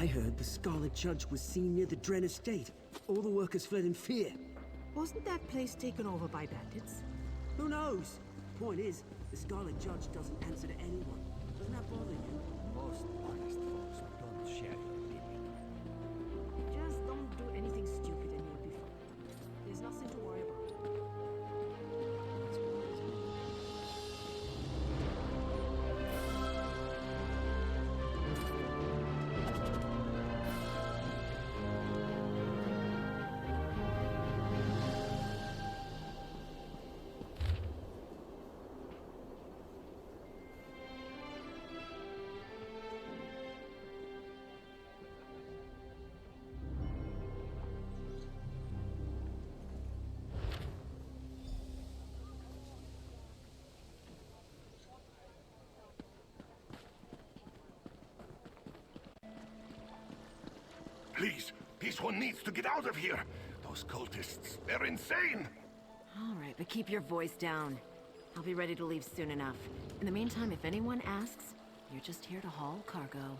I heard the Scarlet Judge was seen near the Dren estate. All the workers fled in fear. Wasn't that place taken over by bandits? Who knows? Point is, the Scarlet Judge doesn't answer to anyone. Doesn't that bother you? Most honest folks don't share your opinion. Just don't do anything stupid and you'll be fine. There's nothing to worry about. Please, this one needs to get out of here. Those cultists, they're insane. All right, but keep your voice down. I'll be ready to leave soon enough. In the meantime, if anyone asks, you're just here to haul cargo.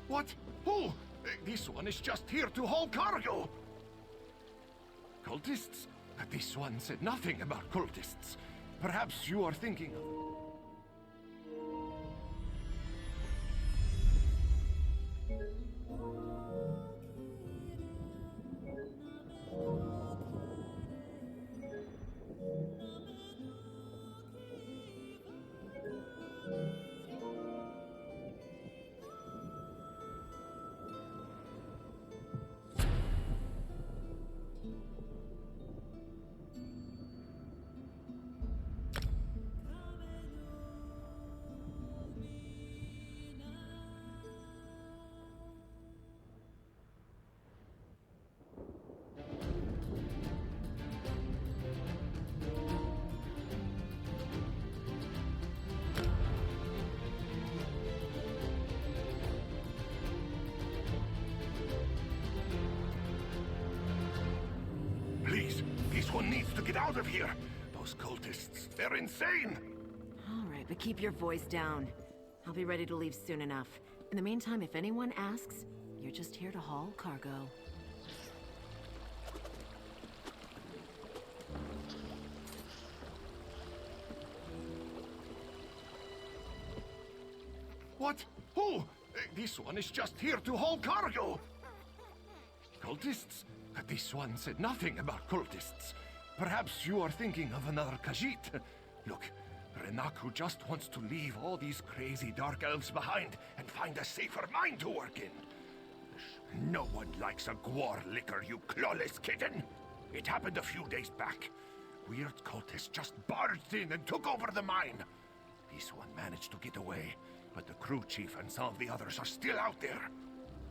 What? Who? This one is just here to haul cargo. Cultists? This one said nothing about cultists. Perhaps you are thinking of... Please, this one needs to get out of here. Those cultists, they're insane. All right, but keep your voice down. I'll be ready to leave soon enough. In the meantime, if anyone asks, you're just here to haul cargo. What? Who? This one is just here to haul cargo. Cultists? This one said nothing about cultists. Perhaps you are thinking of another Khajiit. Look, Renaku just wants to leave all these crazy dark elves behind and find a safer mine to work in. No one likes a gwar licker, you clawless kitten. It happened a few days back. Weird cultists just barged in and took over the mine. This one managed to get away, but the crew chief and some of the others are still out there.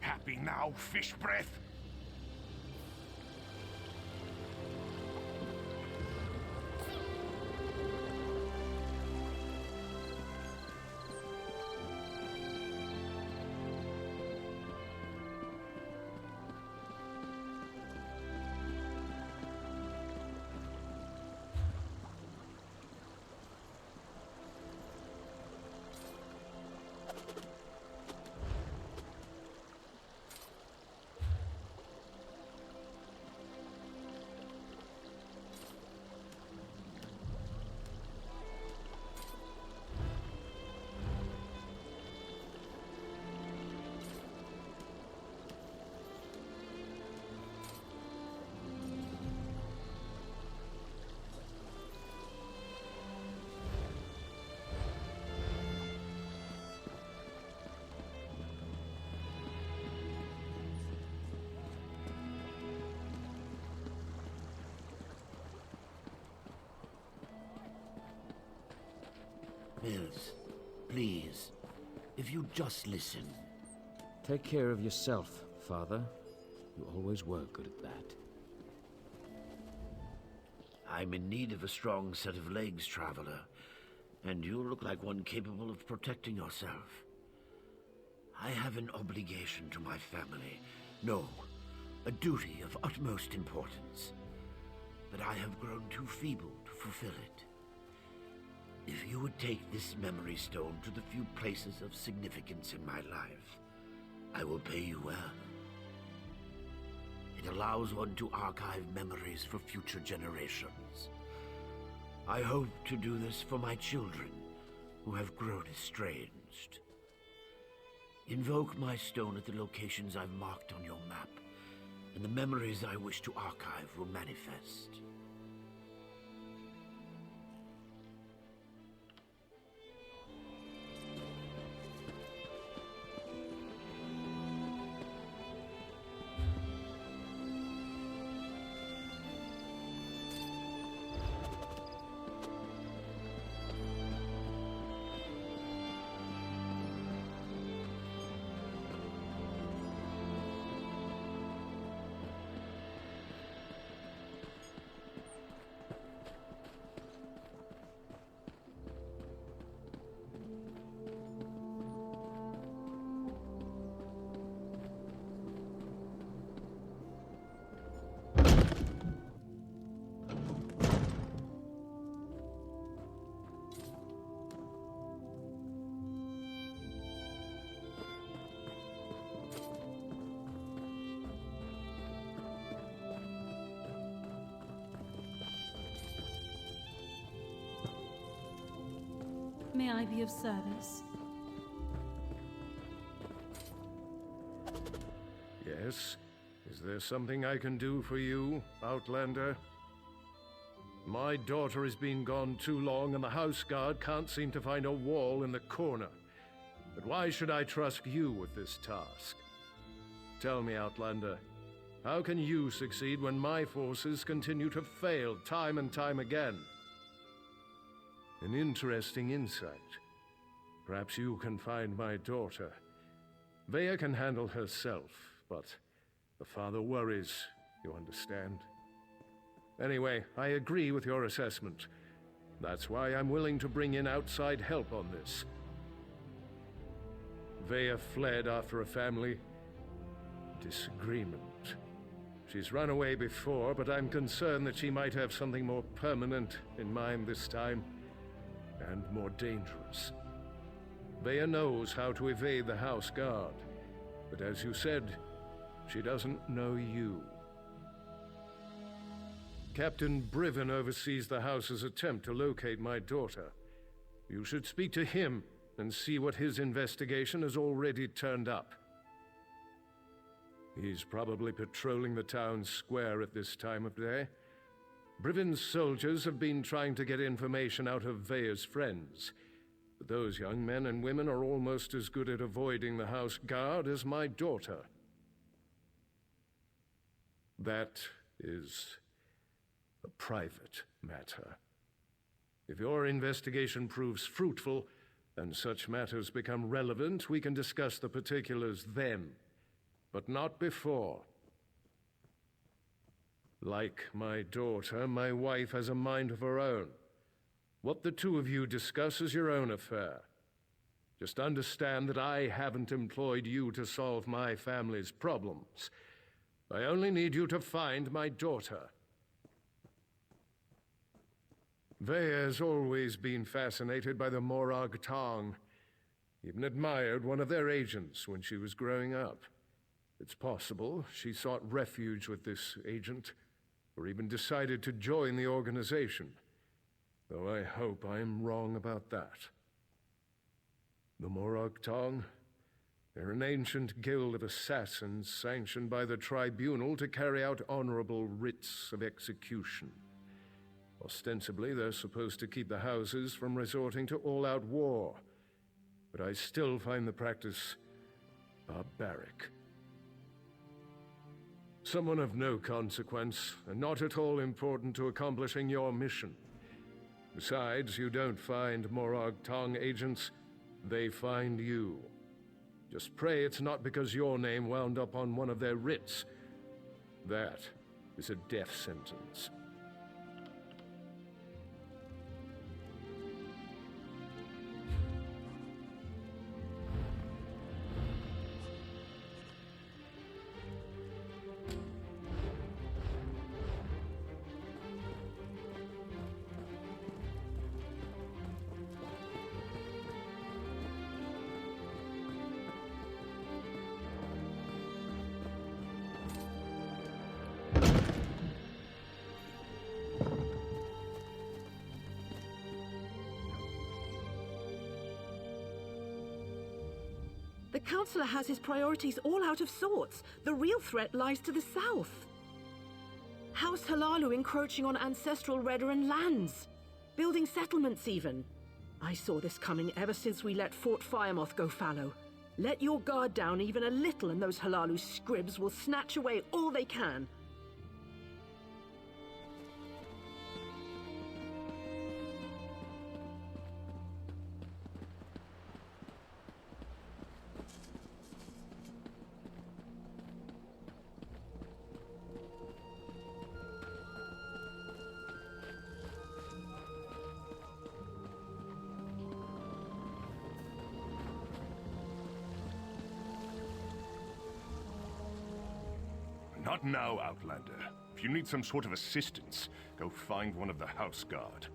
Happy now, fish breath? Mills, please, if you just listen. Take care of yourself, Father. You always were good at that. I'm in need of a strong set of legs, Traveler, and you look like one capable of protecting yourself. I have an obligation to my family. No, a duty of utmost importance. but I have grown too feeble to fulfill it. If you would take this memory stone to the few places of significance in my life, I will pay you well. It allows one to archive memories for future generations. I hope to do this for my children, who have grown estranged. Invoke my stone at the locations I've marked on your map, and the memories I wish to archive will manifest. May I be of service? Yes? Is there something I can do for you, Outlander? My daughter has been gone too long, and the house guard can't seem to find a wall in the corner. But why should I trust you with this task? Tell me, Outlander, how can you succeed when my forces continue to fail time and time again? An interesting insight. Perhaps you can find my daughter. Vea can handle herself, but the father worries, you understand? Anyway, I agree with your assessment. That's why I'm willing to bring in outside help on this. Vea fled after a family disagreement. She's run away before, but I'm concerned that she might have something more permanent in mind this time, and more dangerous. Vea knows how to evade the house guard, but as you said, she doesn't know you. Captain Briven oversees the house's attempt to locate my daughter. You should speak to him and see what his investigation has already turned up. He's probably patrolling the town square at this time of day. Briven's soldiers have been trying to get information out of Vea's friends, but those young men and women are almost as good at avoiding the house guard as my daughter. That is a private matter. If your investigation proves fruitful, and such matters become relevant, we can discuss the particulars then, but not before. Like my daughter, my wife has a mind of her own. What the two of you discuss is your own affair. Just understand that I haven't employed you to solve my family's problems. I only need you to find my daughter. Vea has always been fascinated by the Morag Tong. Even admired one of their agents when she was growing up. It's possible she sought refuge with this agent, or even decided to join the organization, though I hope I'm wrong about that. The Morag Tong, they're an ancient guild of assassins sanctioned by the tribunal to carry out honorable writs of execution. Ostensibly, they're supposed to keep the houses from resorting to all-out war, but I still find the practice barbaric. Someone of no consequence, and not at all important to accomplishing your mission. Besides, you don't find Morag Tong agents, they find you. Just pray it's not because your name wound up on one of their writs. That is a death sentence. The Councillor has his priorities all out of sorts. The real threat lies to the south. House Halalu encroaching on ancestral Redoran lands. Building settlements even. I saw this coming ever since we let Fort Firemoth go fallow. Let your guard down even a little and those Halalu scribs will snatch away all they can. Not now, Outlander. If you need some sort of assistance, go find one of the House Guard.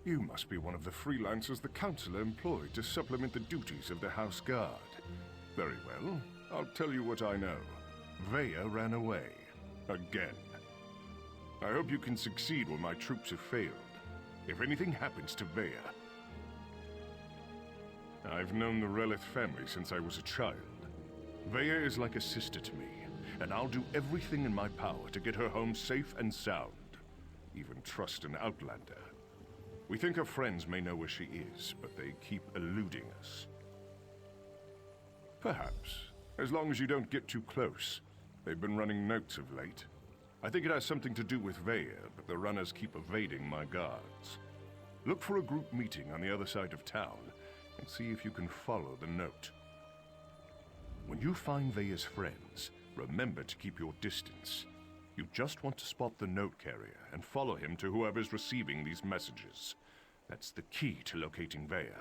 You must be one of the freelancers the Councillor employed to supplement the duties of the House Guard. Very well. I'll tell you what I know. Vea ran away. Again. I hope you can succeed when my troops have failed. If anything happens to Vea... I've known the Relith family since I was a child. Vea is like a sister to me, and I'll do everything in my power to get her home safe and sound. Even trust an Outlander. We think her friends may know where she is, but they keep eluding us. Perhaps, as long as you don't get too close. They've been running notes of late. I think it has something to do with Vea, but the runners keep evading my guards. Look for a group meeting on the other side of town, and see if you can follow the note. When you find Vea's friends, remember to keep your distance. You just want to spot the note carrier and follow him to whoever's receiving these messages. That's the key to locating Vea.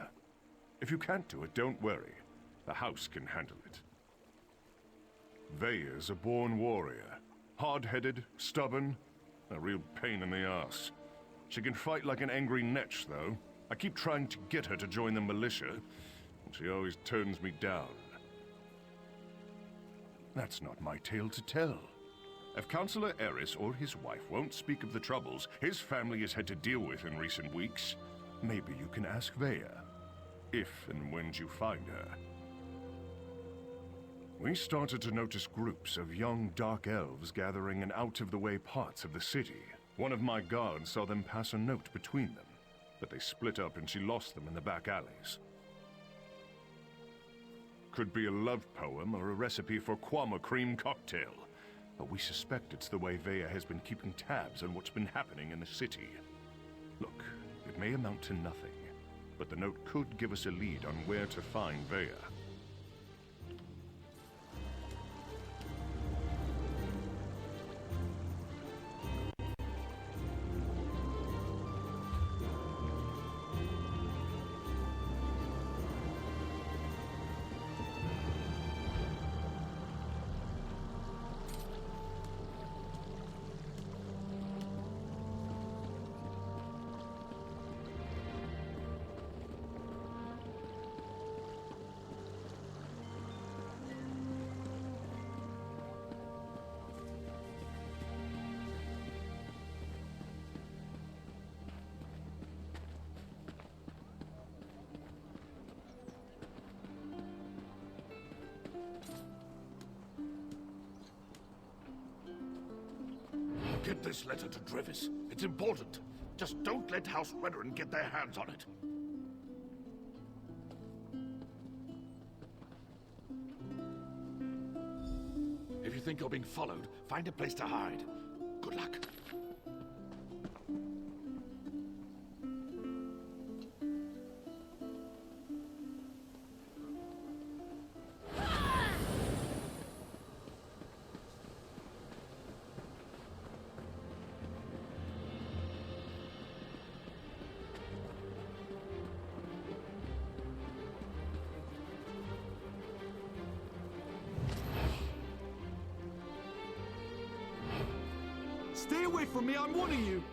If you can't do it, don't worry. The house can handle it. Vea's a born warrior. Hard-headed, stubborn, a real pain in the ass. She can fight like an angry netch, though. I keep trying to get her to join the militia, and she always turns me down. That's not my tale to tell. If Councillor Eris or his wife won't speak of the troubles his family has had to deal with in recent weeks, maybe you can ask Vea, if and when you find her. We started to notice groups of young dark elves gathering in out-of-the-way parts of the city. One of my guards saw them pass a note between them, but they split up and she lost them in the back alleys. Could be a love poem or a recipe for Kwama cream cocktail, but we suspect it's the way Vea has been keeping tabs on what's been happening in the city. Look, it may amount to nothing, but the note could give us a lead on where to find Vea. Get this letter to Drevis. It's important. Just don't let House Redoran get their hands on it. If you think you're being followed, find a place to hide. Good luck. Stay away from me, I'm warning you!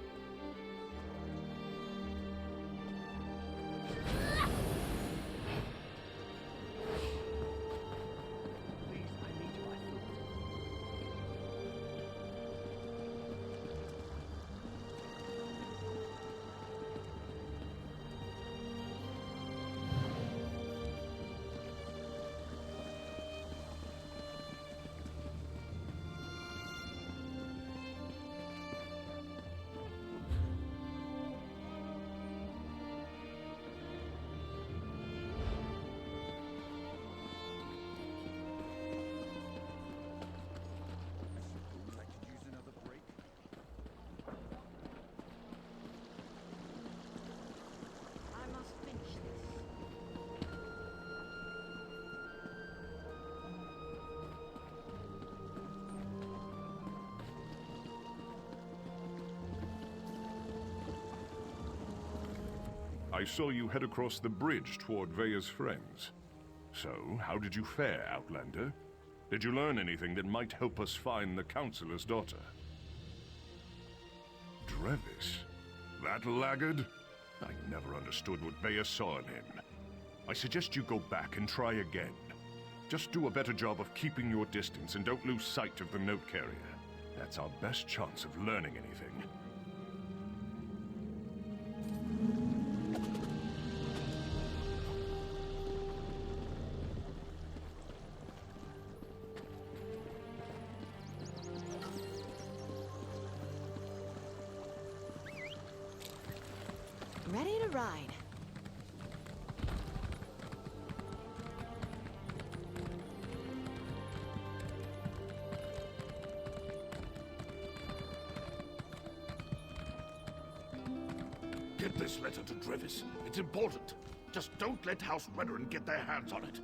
I saw you head across the bridge toward Veya's friends. So, how did you fare, Outlander? Did you learn anything that might help us find the Councilor's daughter? Drevis? That laggard? I never understood what Veya saw in him. I suggest you go back and try again. Just do a better job of keeping your distance and don't lose sight of the note carrier. That's our best chance of learning anything. Ready to ride. Get this letter to Drevis. It's important. Just don't let House Redoran get their hands on it.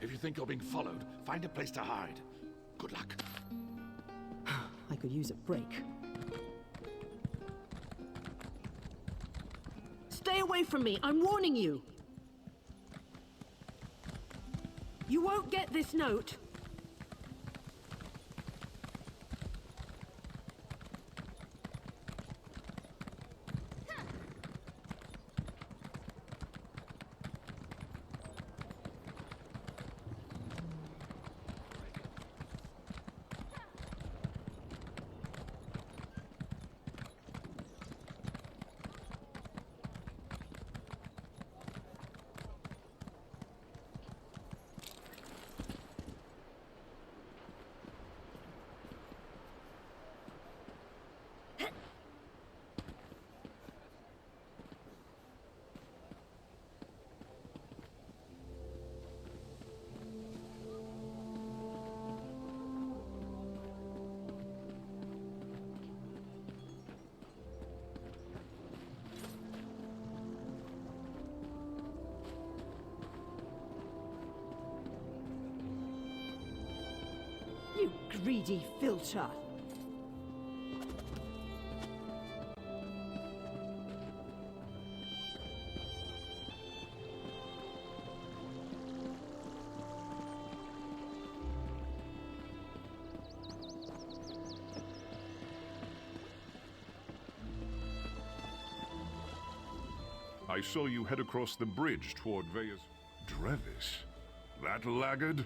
If you think you're being followed, find a place to hide. Good luck. I could use a break. Stay away from me! I'm warning you! You won't get this note! You greedy filcher! I saw you head across the bridge toward Veya's... Drevis? That laggard?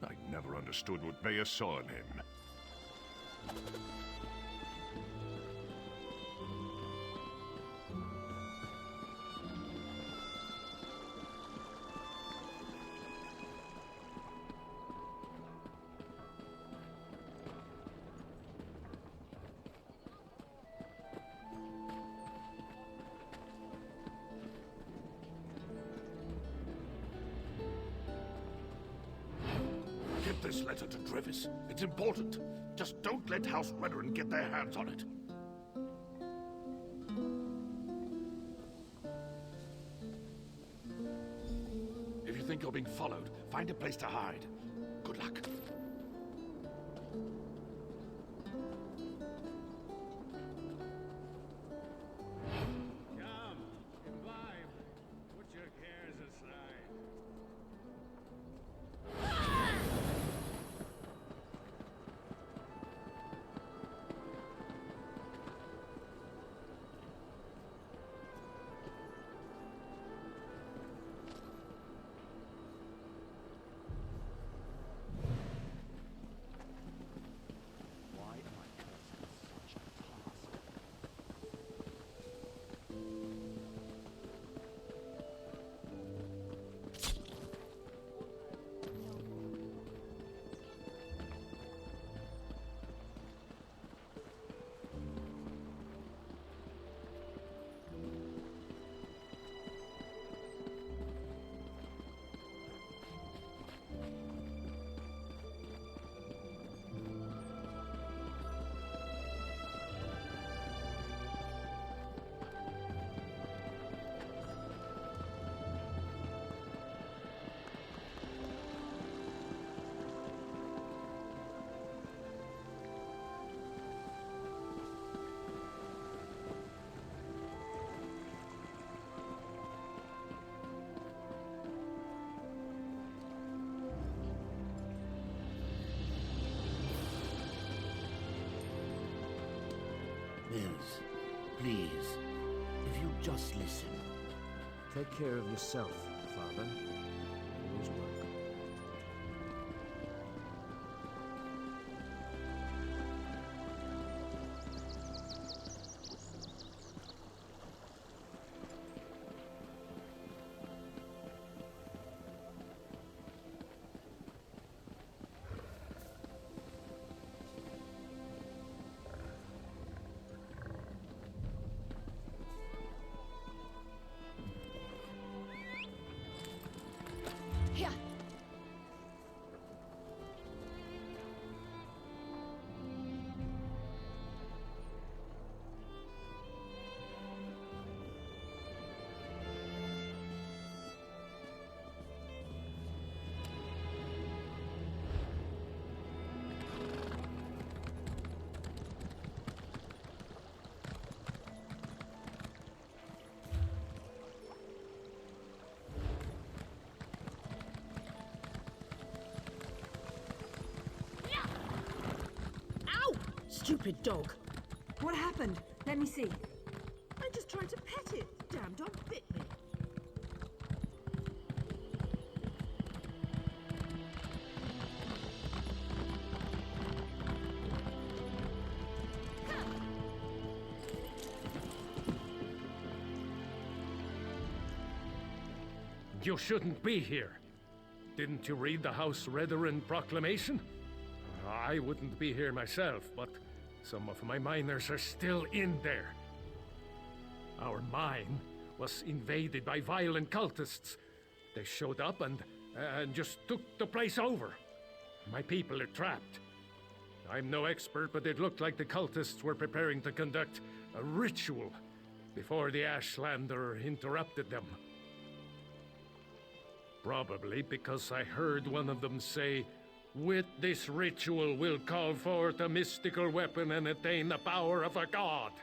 I never understood what Veya saw in him. Get this letter to Drevis. It's important. Just don't let House Redoran get their hands on it. If you think you're being followed, find a place to hide. Good luck. Come, imbibe. Put your cares aside. Liz, please, if you just listen. Take care of yourself, Father. Always will. Here. Stupid dog. What happened? Let me see. I just tried to pet it. Damn dog bit me. You shouldn't be here. Didn't you read the House Redarin proclamation? I wouldn't be here myself, but some of my miners are still in there. Our mine was invaded by violent cultists. They showed up and just took the place over. My people are trapped. I'm no expert, but it looked like the cultists were preparing to conduct a ritual before the Ashlander interrupted them. Probably because I heard one of them say, "With this ritual we'll call forth a mystical weapon and attain the power of a god,"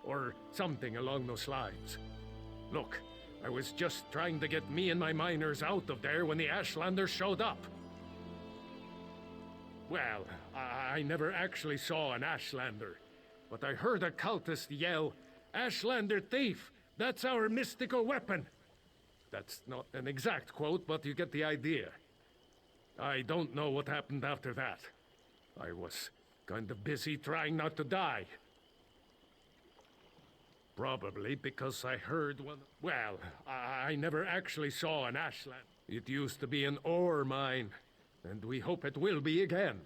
or something along those lines. Look, I was just trying to get me and my miners out of there when the Ashlander showed up. Well, I never actually saw an Ashlander, but I heard a cultist yell, "Ashlander thief! That's our mystical weapon!" That's not an exact quote, but you get the idea. I don't know what happened after that. I was kind of busy trying not to die. Probably because I heard one... Well, I never actually saw an Ashland. It used to be an ore mine, and we hope it will be again.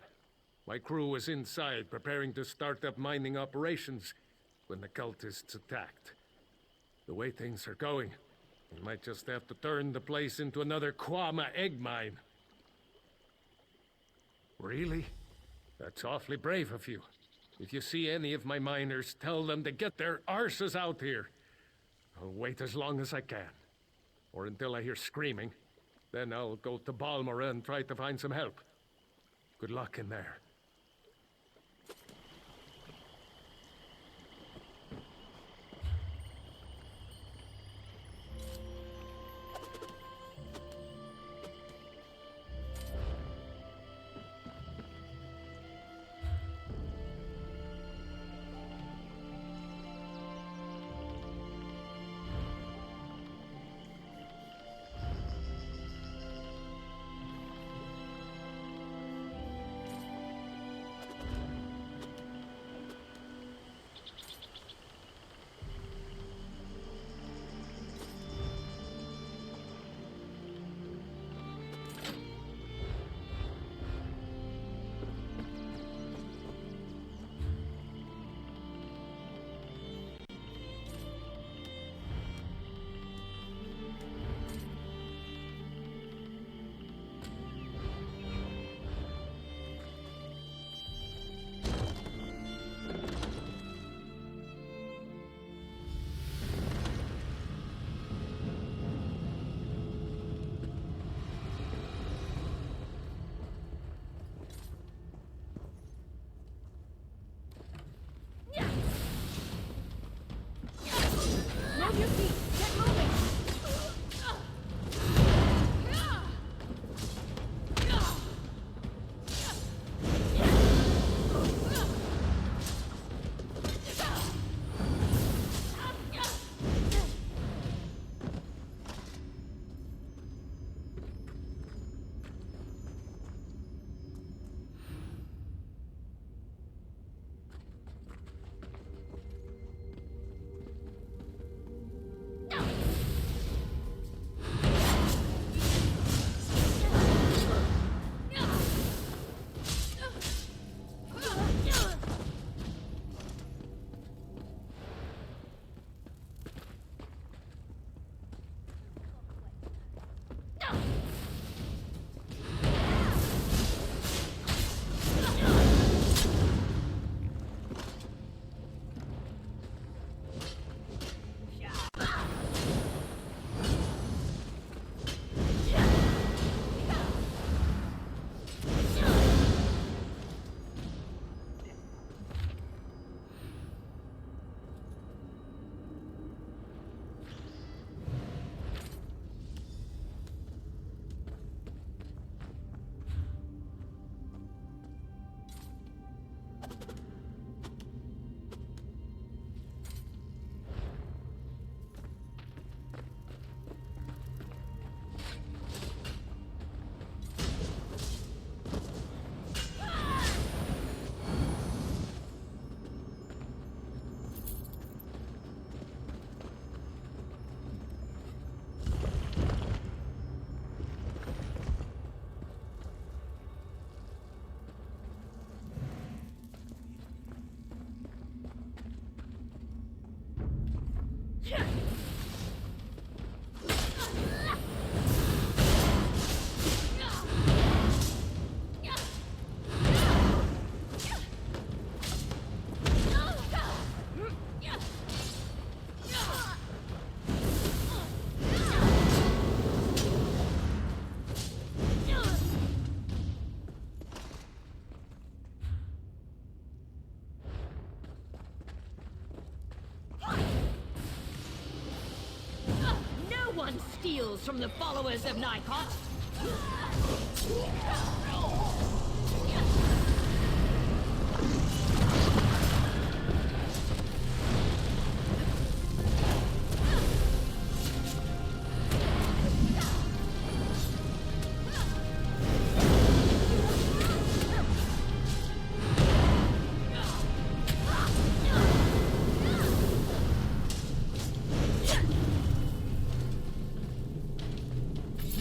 My crew was inside preparing to start up mining operations when the cultists attacked. The way things are going, we might just have to turn the place into another Kwama egg mine. Really? That's awfully brave of you. If you see any of my miners, tell them to get their arses out here. I'll wait as long as I can. Or until I hear screaming. Then I'll go to Balmora and try to find some help. Good luck in there. steals from the followers of Nikot.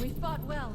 We fought well.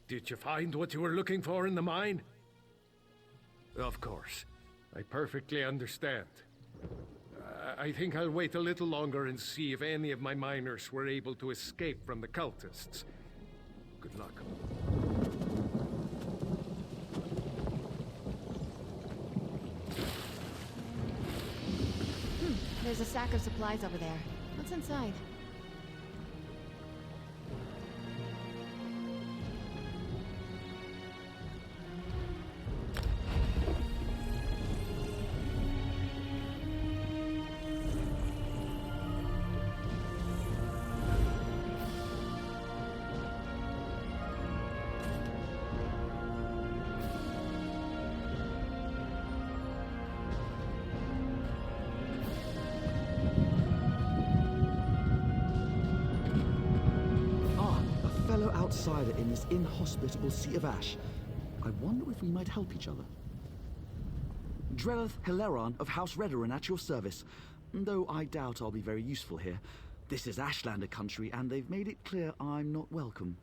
Did you find what you were looking for in the mine? Of course. I perfectly understand. I think I'll wait a little longer and see if any of my miners were able to escape from the cultists. Good luck. There's a sack of supplies over there. What's inside? Outsider in this inhospitable sea of ash. I wonder if we might help each other. Drellith Hilaron of House Redoran at your service, though I doubt I'll be very useful here. This is Ashlander country, and they've made it clear I'm not welcome.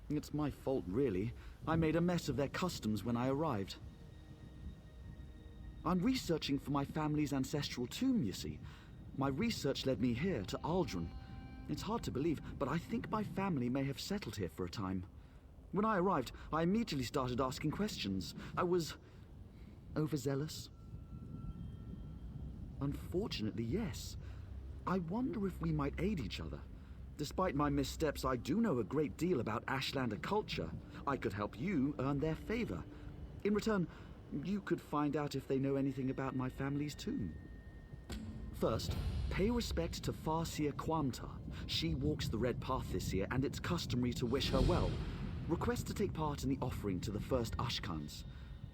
It's my fault, really. I made a mess of their customs when I arrived. I'm researching for my family's ancestral tomb, you see. My research led me here, to Aldrin. It's hard to believe, but I think my family may have settled here for a time. When I arrived, I immediately started asking questions. I was overzealous. Unfortunately, yes. I wonder if we might aid each other. Despite my missteps, I do know a great deal about Ashlander culture. I could help you earn their favor. In return, you could find out if they know anything about my family's tomb. First, pay respect to Farseer Quamta. She walks the Red Path this year, and it's customary to wish her well. Request to take part in the offering to the first Ashkans.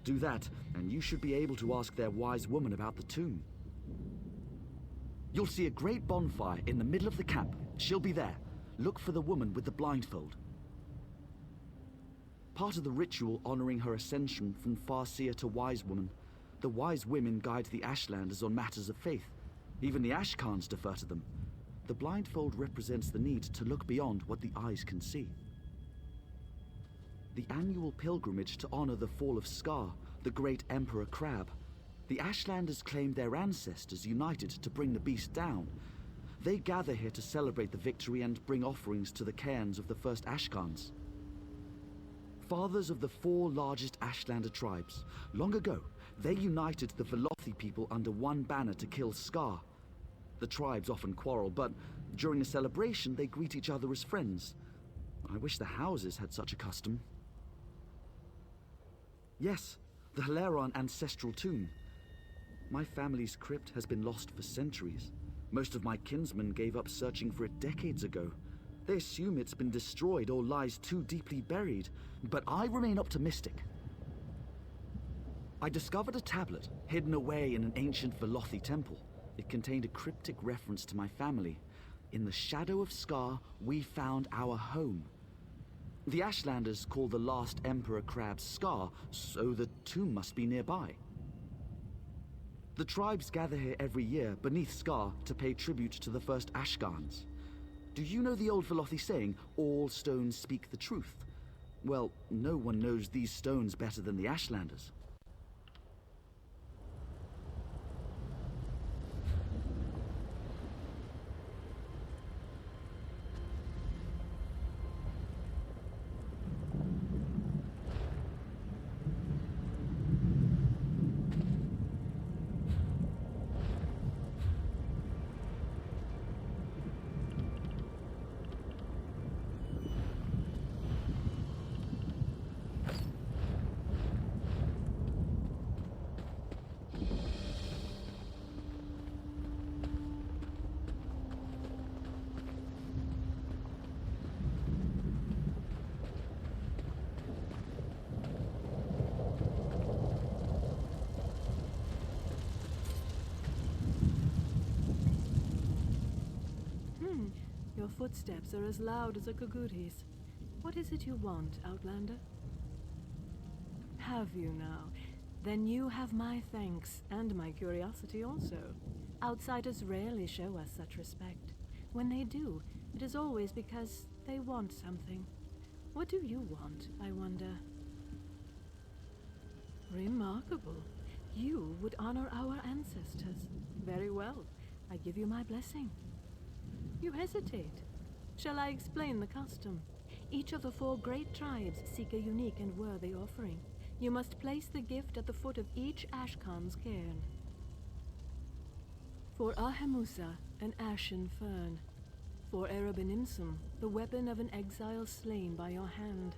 Do that, and you should be able to ask their wise woman about the tomb. You'll see a great bonfire in the middle of the camp. She'll be there. Look for the woman with the blindfold. Part of the ritual honoring her ascension from Farseer to Wise Woman. The wise women guide the Ashlanders on matters of faith. Even the Ashkans defer to them. The blindfold represents the need to look beyond what the eyes can see. The annual pilgrimage to honor the fall of Scar, the great Emperor Crab, The Ashlanders claim their ancestors united to bring the beast down. They gather here to celebrate the victory and bring offerings to the cairns of the first Ashkans. Fathers of the 4 largest Ashlander tribes. Long ago, they united the Velothi people under one banner to kill Scar. The tribes often quarrel, but during a celebration, they greet each other as friends. I wish the houses had such a custom. Yes, the Hilaron ancestral tomb. My family's crypt has been lost for centuries. Most of my kinsmen gave up searching for it decades ago. They assume it's been destroyed or lies too deeply buried, but I remain optimistic. I discovered a tablet hidden away in an ancient Velothi temple. It contained a cryptic reference to my family. In the shadow of Scar, we found our home. The Ashlanders call the last Emperor Crab Scar, so the tomb must be nearby. The tribes gather here every year beneath Scar to pay tribute to the first Ashkans. Do you know the old Velothi saying, all stones speak the truth? Well, no one knows these stones better than the Ashlanders. Your footsteps are as loud as a Kaguri's. What is it you want, Outlander? Have you now? Then you have my thanks, and my curiosity also. Outsiders rarely show us such respect. When they do, it is always because they want something. What do you want, I wonder? Remarkable. You would honor our ancestors. Very well. I give you my blessing. You hesitate. Shall I explain the custom? Each of the 4 great tribes seek a unique and worthy offering. You must place the gift at the foot of each Ashkan's cairn. For Ahemusa, an ashen fern. For Erebenimsum, the weapon of an exile slain by your hand.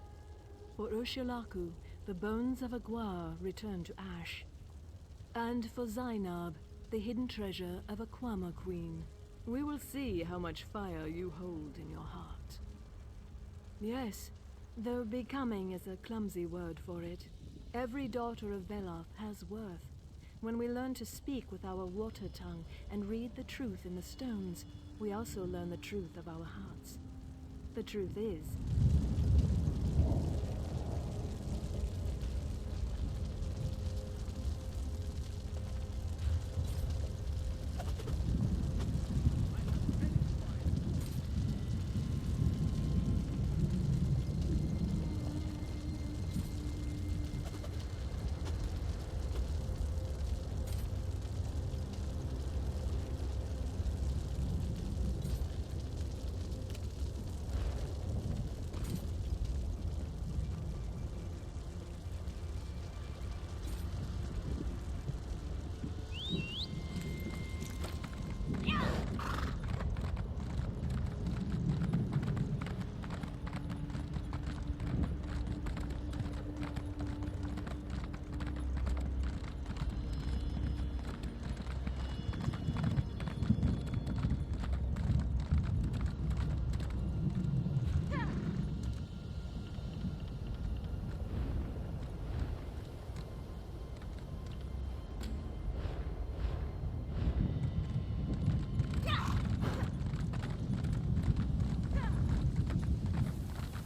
For Urshilaku, the bones of a Gwar returned to ash. And for Zainab, the hidden treasure of a Kwama queen. We will see how much fire you hold in your heart. Yes, though becoming is a clumsy word for it. Every daughter of Veloth has worth. When we learn to speak with our water tongue and read the truth in the stones, we also learn the truth of our hearts. The truth is,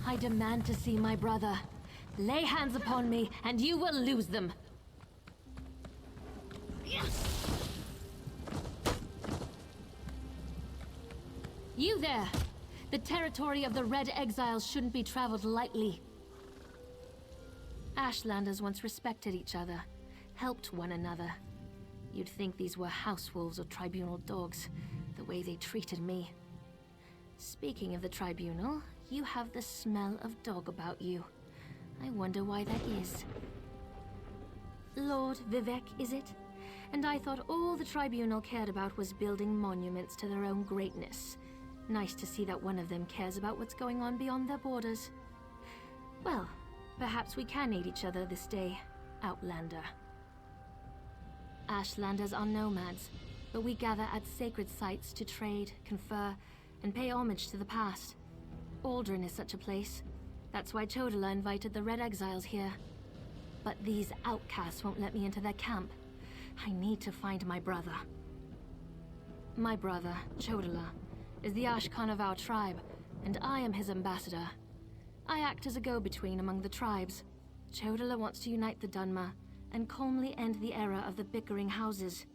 I demand to see my brother. Lay hands upon me, and you will lose them. You there! The territory of the Red Exiles shouldn't be traveled lightly. Ashlanders once respected each other, helped one another. You'd think these were house wolves or tribunal dogs, the way they treated me. Speaking of the tribunal, you have the smell of dog about you. I wonder why that is. Lord Vivek, is it? And I thought all the tribunal cared about was building monuments to their own greatness. Nice to see that one of them cares about what's going on beyond their borders. Well, perhaps we can aid each other this day, Outlander. Ashlanders are nomads, but we gather at sacred sites to trade, confer, and pay homage to the past. Aldrin is such a place. That's why Chodala invited the Red Exiles here. But these outcasts won't let me into their camp. I need to find my brother. My brother, Chodala, is the Ashkan of our tribe, and I am his ambassador. I act as a go-between among the tribes. Chodala wants to unite the Dunma and calmly end the era of the bickering houses.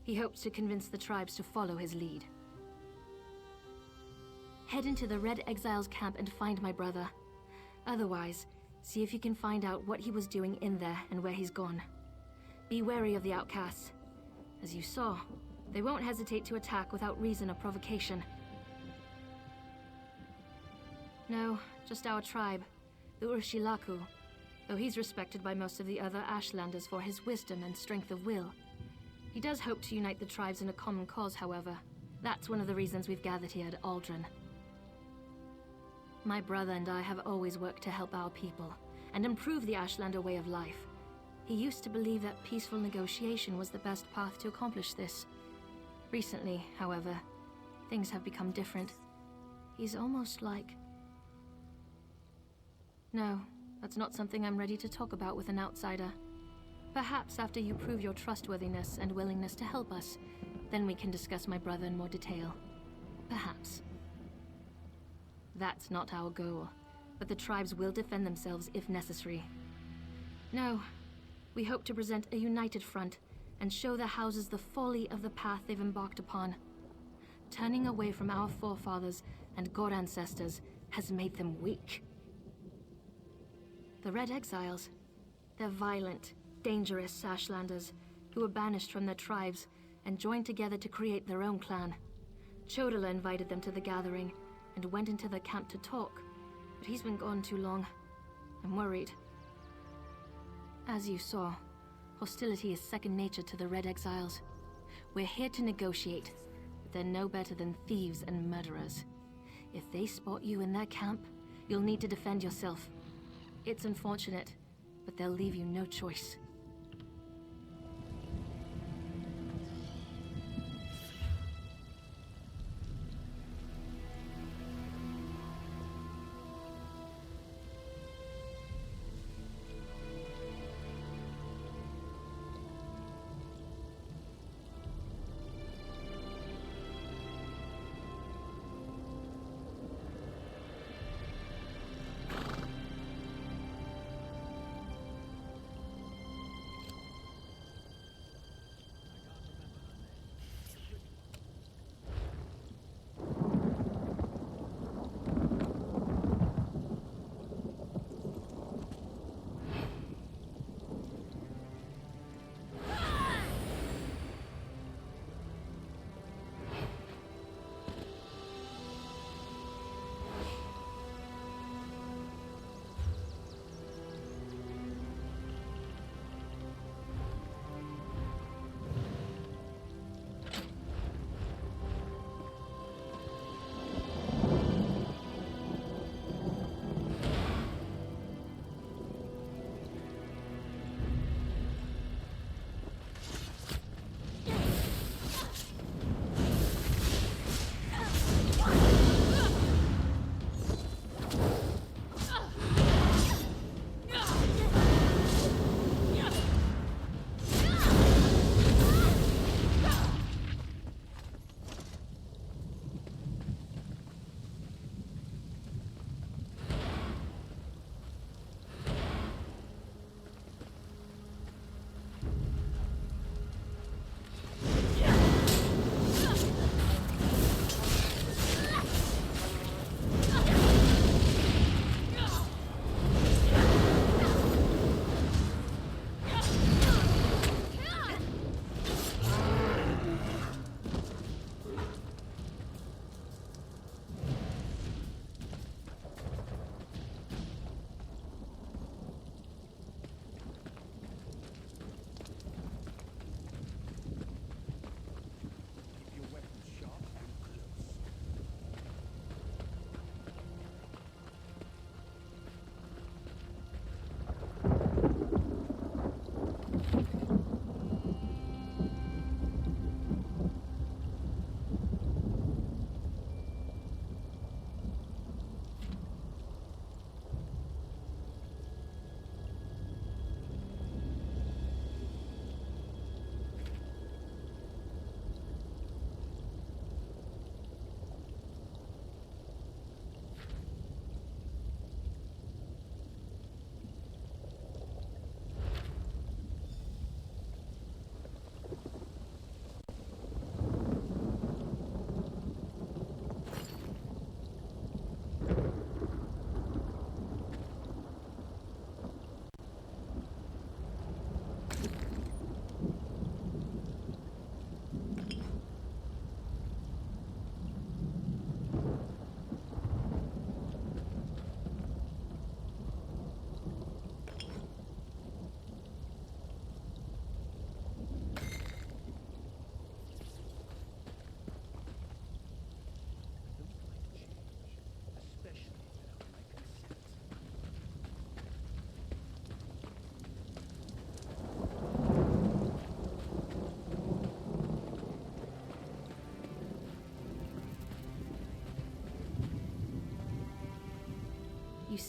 He hopes to convince the tribes to follow his lead. Head into the Red Exiles camp and find my brother. Otherwise, see if you can find out what he was doing in there and where he's gone. Be wary of the outcasts. As you saw, they won't hesitate to attack without reason or provocation. No, just our tribe, the Urshilaku, though he's respected by most of the other Ashlanders for his wisdom and strength of will. He does hope to unite the tribes in a common cause, however. That's one of the reasons we've gathered here at Aldrin. My brother and I have always worked to help our people and improve the Ashlander way of life. He used to believe that peaceful negotiation was the best path to accomplish this. Recently, however, things have become different. He's almost like... No, that's not something I'm ready to talk about with an outsider. Perhaps after you prove your trustworthiness and willingness to help us, then we can discuss my brother in more detail. Perhaps. That's not our goal, but the tribes will defend themselves if necessary. No, we hope to present a united front and show the houses the folly of the path they've embarked upon. Turning away from our forefathers and god ancestors has made them weak. The Red Exiles, they're violent, dangerous Ashlanders who were banished from their tribes and joined together to create their own clan. Chodala invited them to the gathering and went into the camp to talk, but he's been gone too long. I'm worried. As you saw, hostility is second nature to the Red Exiles. We're here to negotiate, but they're no better than thieves and murderers. If they spot you in their camp, you'll need to defend yourself. It's unfortunate, but they'll leave you no choice.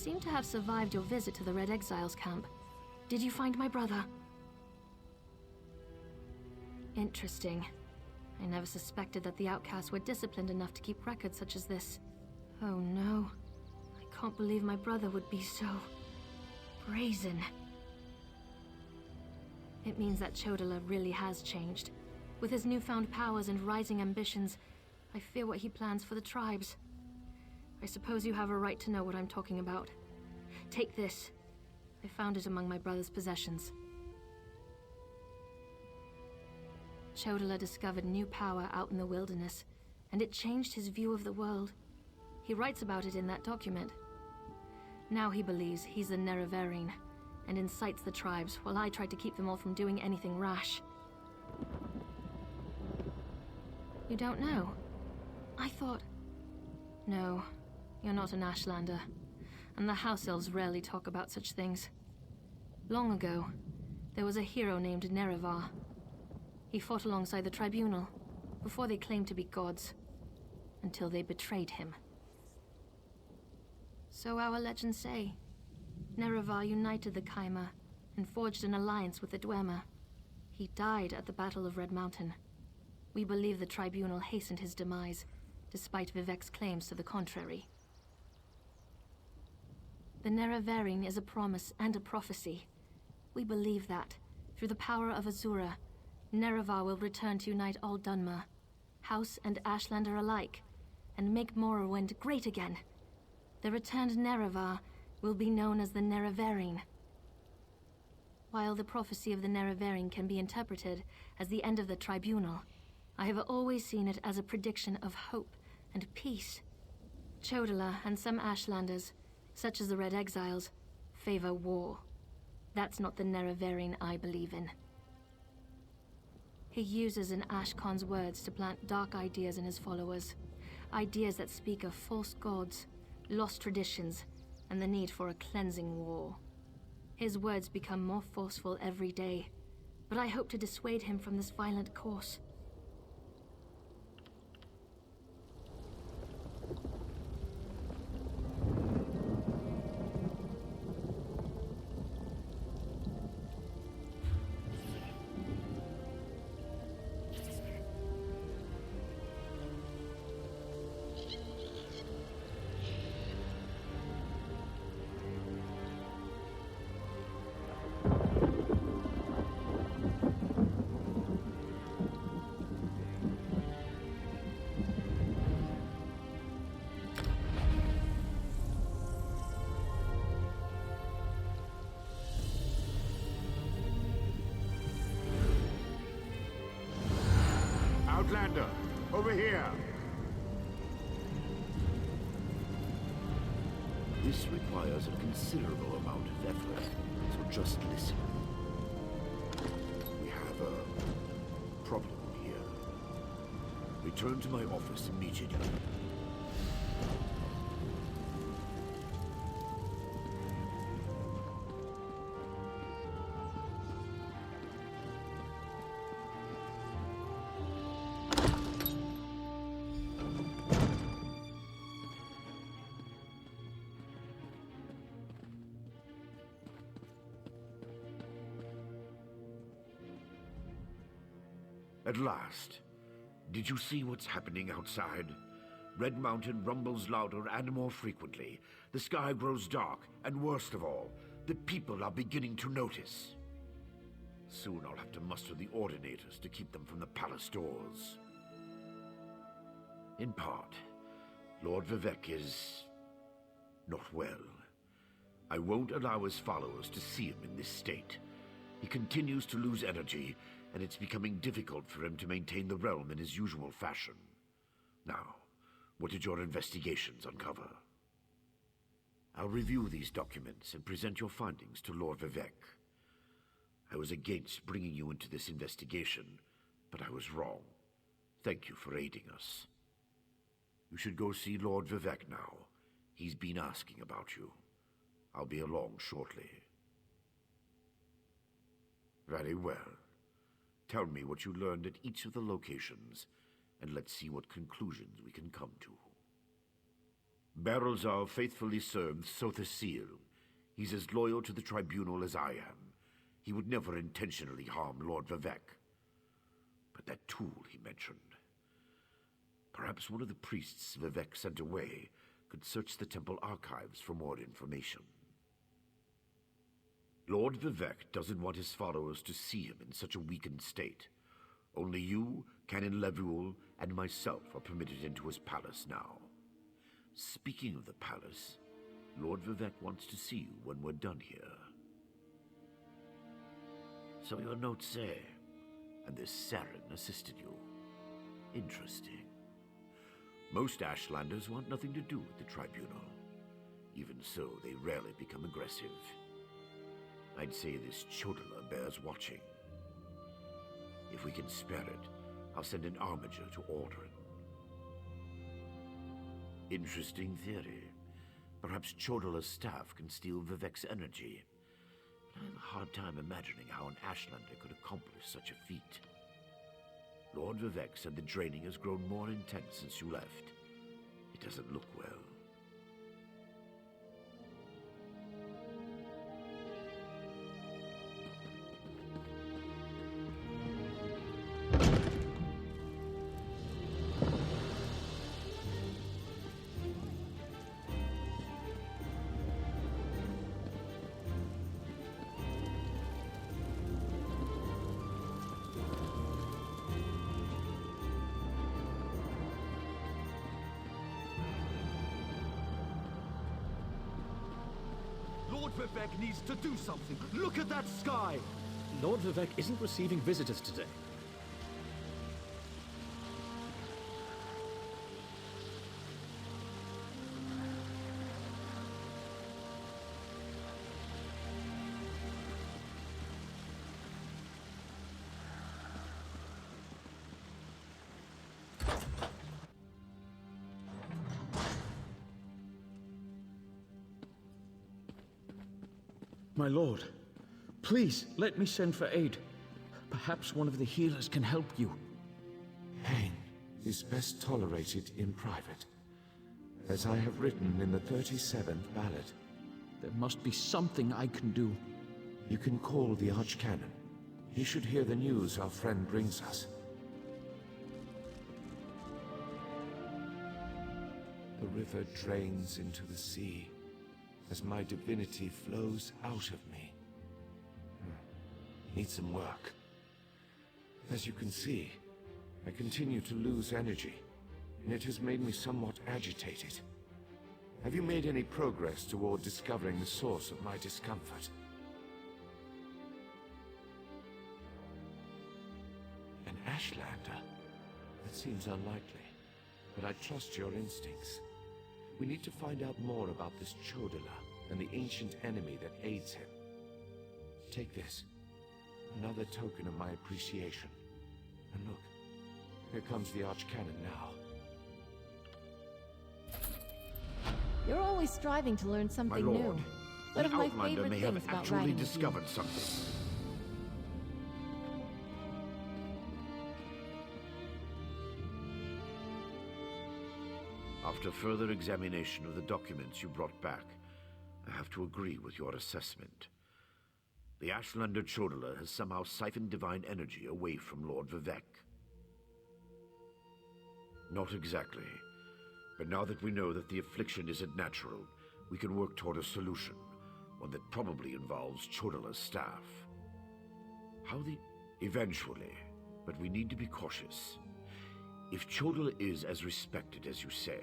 seem to have survived your visit to the Red Exiles camp. Did you find my brother? Interesting. I never suspected that the outcasts were disciplined enough to keep records such as this. Oh no. I can't believe my brother would be so... brazen. It means that Chodala really has changed. With his newfound powers and rising ambitions, I fear what he plans for the tribes. I suppose you have a right to know what I'm talking about. Take this. I found it among my brother's possessions. Chodala discovered new power out in the wilderness, and it changed his view of the world. He writes about it in that document. Now he believes he's a Nerevarine, and incites the tribes while I try to keep them all from doing anything rash. You don't know? I thought... No, you're not an Ashlander, and the House Elves rarely talk about such things. Long ago, there was a hero named Nerevar. He fought alongside the Tribunal, before they claimed to be gods, until they betrayed him. So our legends say. Nerevar united the Kaima, and forged an alliance with the Dwemer. He died at the Battle of Red Mountain. We believe the Tribunal hastened his demise, despite Vivek's claims to the contrary. The Nerevarine is a promise and a prophecy. We believe that, through the power of Azura, Nerevar will return to unite all Dunmer, House and Ashlander alike, and make Morrowind great again. The returned Nerevar will be known as the Nerevarine. While the prophecy of the Nerevarine can be interpreted as the end of the Tribunal, I have always seen it as a prediction of hope and peace. Chodala and some Ashlanders, such as the Red Exiles, favor war. That's not the Nerevarine I believe in. He uses an Ashkon's words to plant dark ideas in his followers. Ideas that speak of false gods, lost traditions, and the need for a cleansing war. His words become more forceful every day, but I hope to dissuade him from this violent course. Outlander, over here! This requires a considerable amount of effort, so just listen. We have a problem here. Return to my office immediately. At last. Did you see what's happening outside? Red Mountain rumbles louder and more frequently. The sky grows dark, and worst of all, the people are beginning to notice. Soon I'll have to muster the Ordinators to keep them from the palace doors. In part, Lord Vivek is... not well. I won't allow his followers to see him in this state. He continues to lose energy, and it's becoming difficult for him to maintain the realm in his usual fashion. Now, what did your investigations uncover? I'll review these documents and present your findings to Lord Vivek. I was against bringing you into this investigation, but I was wrong. Thank you for aiding us. You should go see Lord Vivek now. He's been asking about you. I'll be along shortly. Very well. Tell me what you learned at each of the locations, and let's see what conclusions we can come to. Barrelzar faithfully served Sothasil. He's as loyal to the Tribunal as I am. He would never intentionally harm Lord Vivek. But that tool he mentioned... Perhaps one of the priests Vivek sent away could search the temple archives for more information. Lord Vivek doesn't want his followers to see him in such a weakened state. Only you, Canon Levuel, and myself are permitted into his palace now. Speaking of the palace, Lord Vivek wants to see you when we're done here. So your notes say, and this Saren assisted you. Interesting. Most Ashlanders want nothing to do with the Tribunal. Even so, they rarely become aggressive. I'd say this Chodala bears watching. If we can spare it, I'll send an armiger to Aldrin. Interesting theory. Perhaps Chodala's staff can steal Vivek's energy. But I have a hard time imagining how an Ashlander could accomplish such a feat. Lord Vivek said the draining has grown more intense since you left. It doesn't look well. Lord Vivek needs to do something. Look at that sky! Lord Vivek isn't receiving visitors today. My lord, please let me send for aid. Perhaps one of the healers can help you. Pain is best tolerated in private, as I have written in the 37th ballad. There must be something I can do. You can call the Archcanon. He should hear the news our friend brings us. The river drains into the sea as my divinity flows out of me. Need some work. As you can see, I continue to lose energy, and it has made me somewhat agitated. Have you made any progress toward discovering the source of my discomfort? An Ashlander? That seems unlikely, but I trust your instincts. We need to find out more about this Chodala and the ancient enemy that aids him. Take this. Another token of my appreciation. And look, here comes the Archcanon now. You're always striving to learn something new. One of my favorite may have things about actually writing discovered something. After further examination of the documents you brought back, I have to agree with your assessment. The Ashlander Chodala has somehow siphoned divine energy away from Lord Vivek. Not exactly. But now that we know that the affliction isn't natural, we can work toward a solution, one that probably involves Chodala's staff. How the... Eventually. But we need to be cautious. If Chodala is as respected as you say,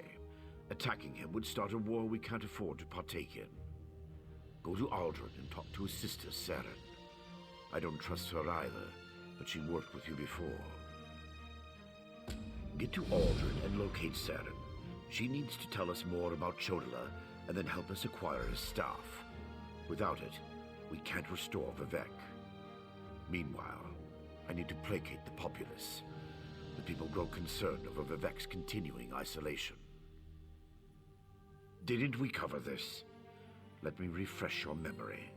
attacking him would start a war we can't afford to partake in. Go to Aldrin and talk to his sister, Saren. I don't trust her either, but she worked with you before. Get to Aldrin and locate Saren. She needs to tell us more about Chodala and then help us acquire his staff. Without it, we can't restore Vivek. Meanwhile, I need to placate the populace. The people grow concerned over Vivek's continuing isolation. Didn't we cover this? Let me refresh your memory.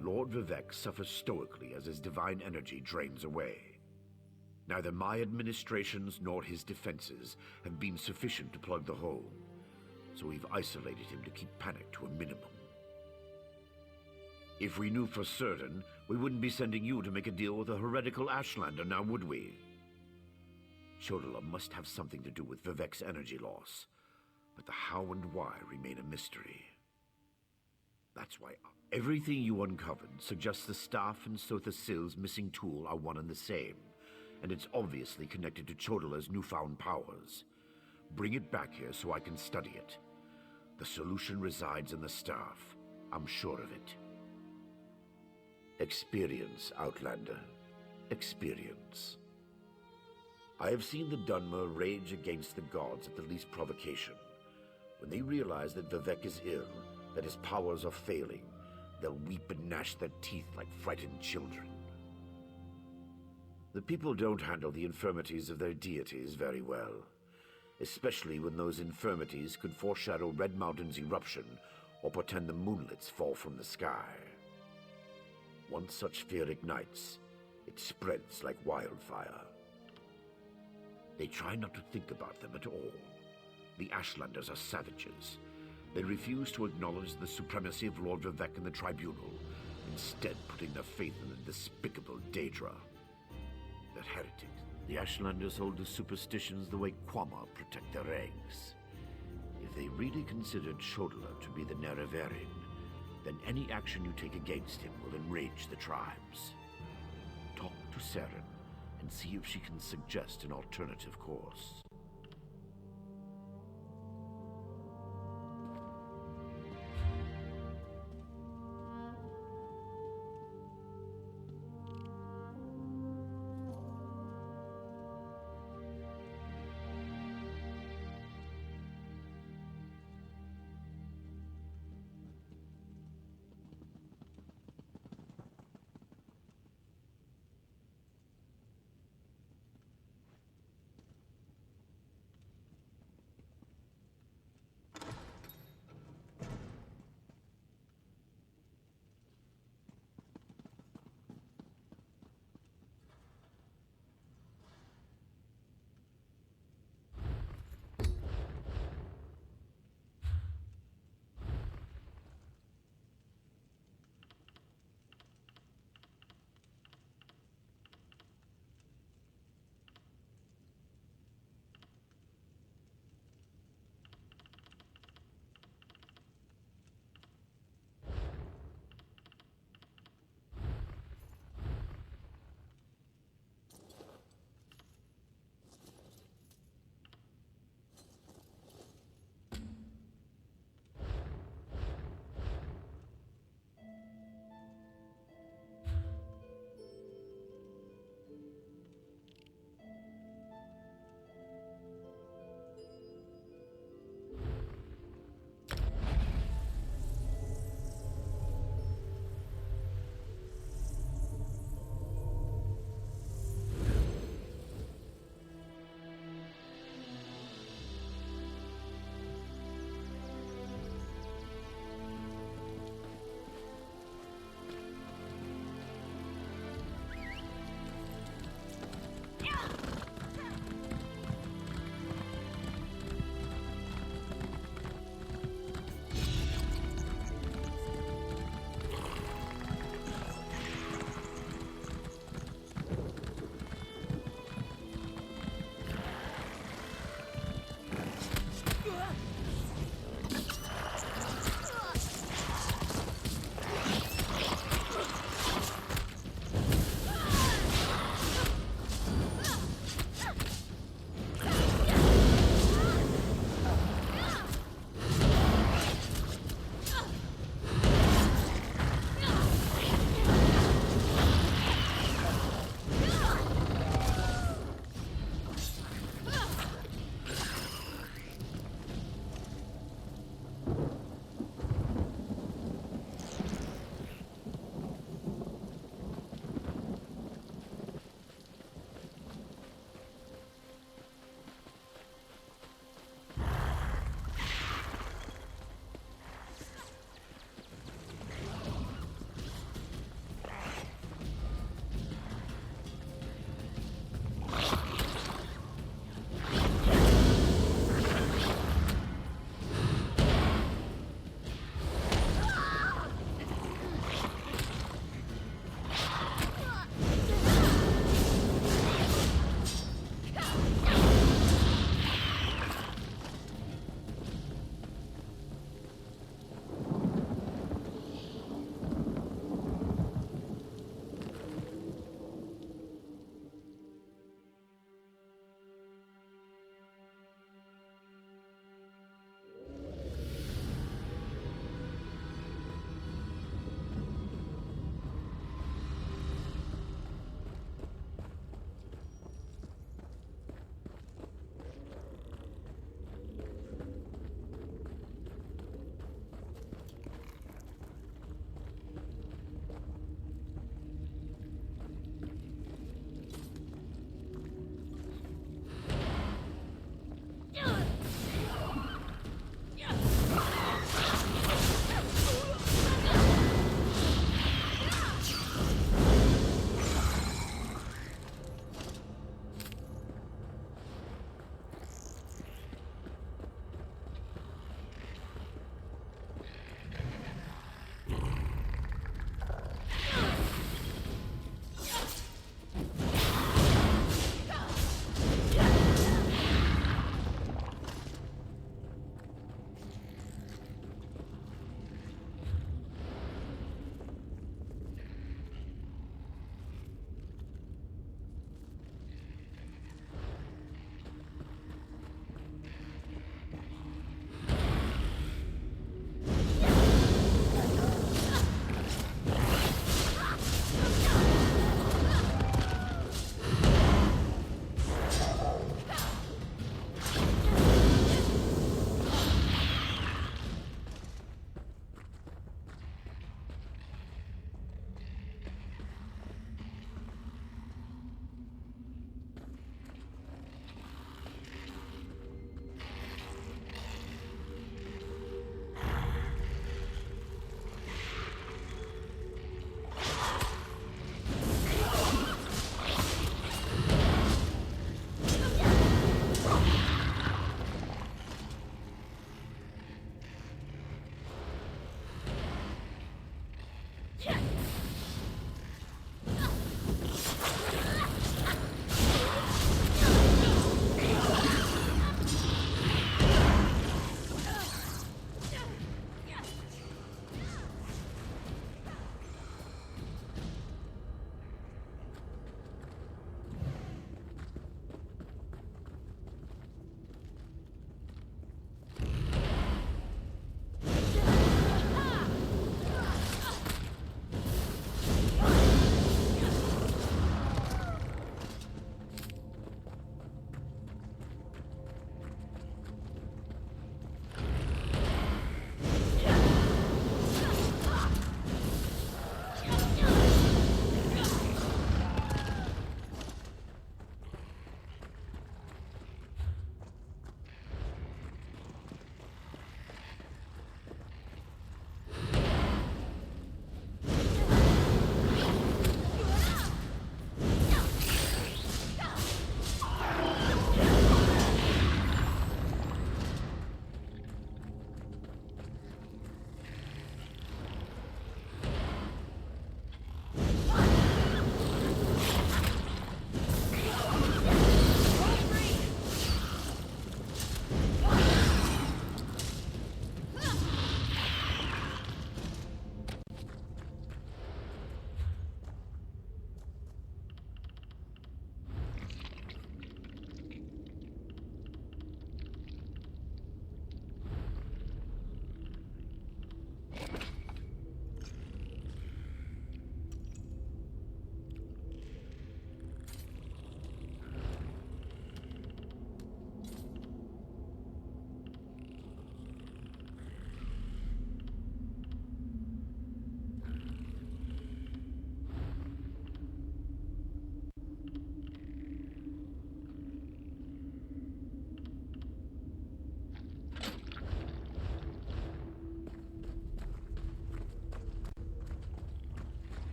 Lord Vivek suffers stoically as his divine energy drains away. Neither my administrations nor his defenses have been sufficient to plug the hole. so we've isolated him to keep panic to a minimum. If we knew for certain, we wouldn't be sending you to make a deal with a heretical Ashlander, now would we? Chodala must have something to do with Vivek's energy loss, but the how and why remain a mystery. That's why everything you uncovered suggests the staff and Sotha Sil's missing tool are one and the same, and it's obviously connected to Chodala's newfound powers. Bring it back here so I can study it. The solution resides in the staff. I'm sure of it. Experience, Outlander. Experience. I have seen the Dunmer rage against the gods at the least provocation. When they realize that Vivek is ill, that his powers are failing, they'll weep and gnash their teeth like frightened children. The people don't handle the infirmities of their deities very well, especially when those infirmities could foreshadow Red Mountain's eruption or portend the moonlets fall from the sky. Once such fear ignites, it spreads like wildfire. They try not to think about them at all. The Ashlanders are savages. They refuse to acknowledge the supremacy of Lord Vivek in the Tribunal, instead putting their faith in the despicable Daedra. They're heretics. The Ashlanders hold to superstitions the way Quama protect their eggs. If they really considered Chodala to be the Nerevarin, then any action you take against him will enrage the tribes. Talk to Seren and see if she can suggest an alternative course.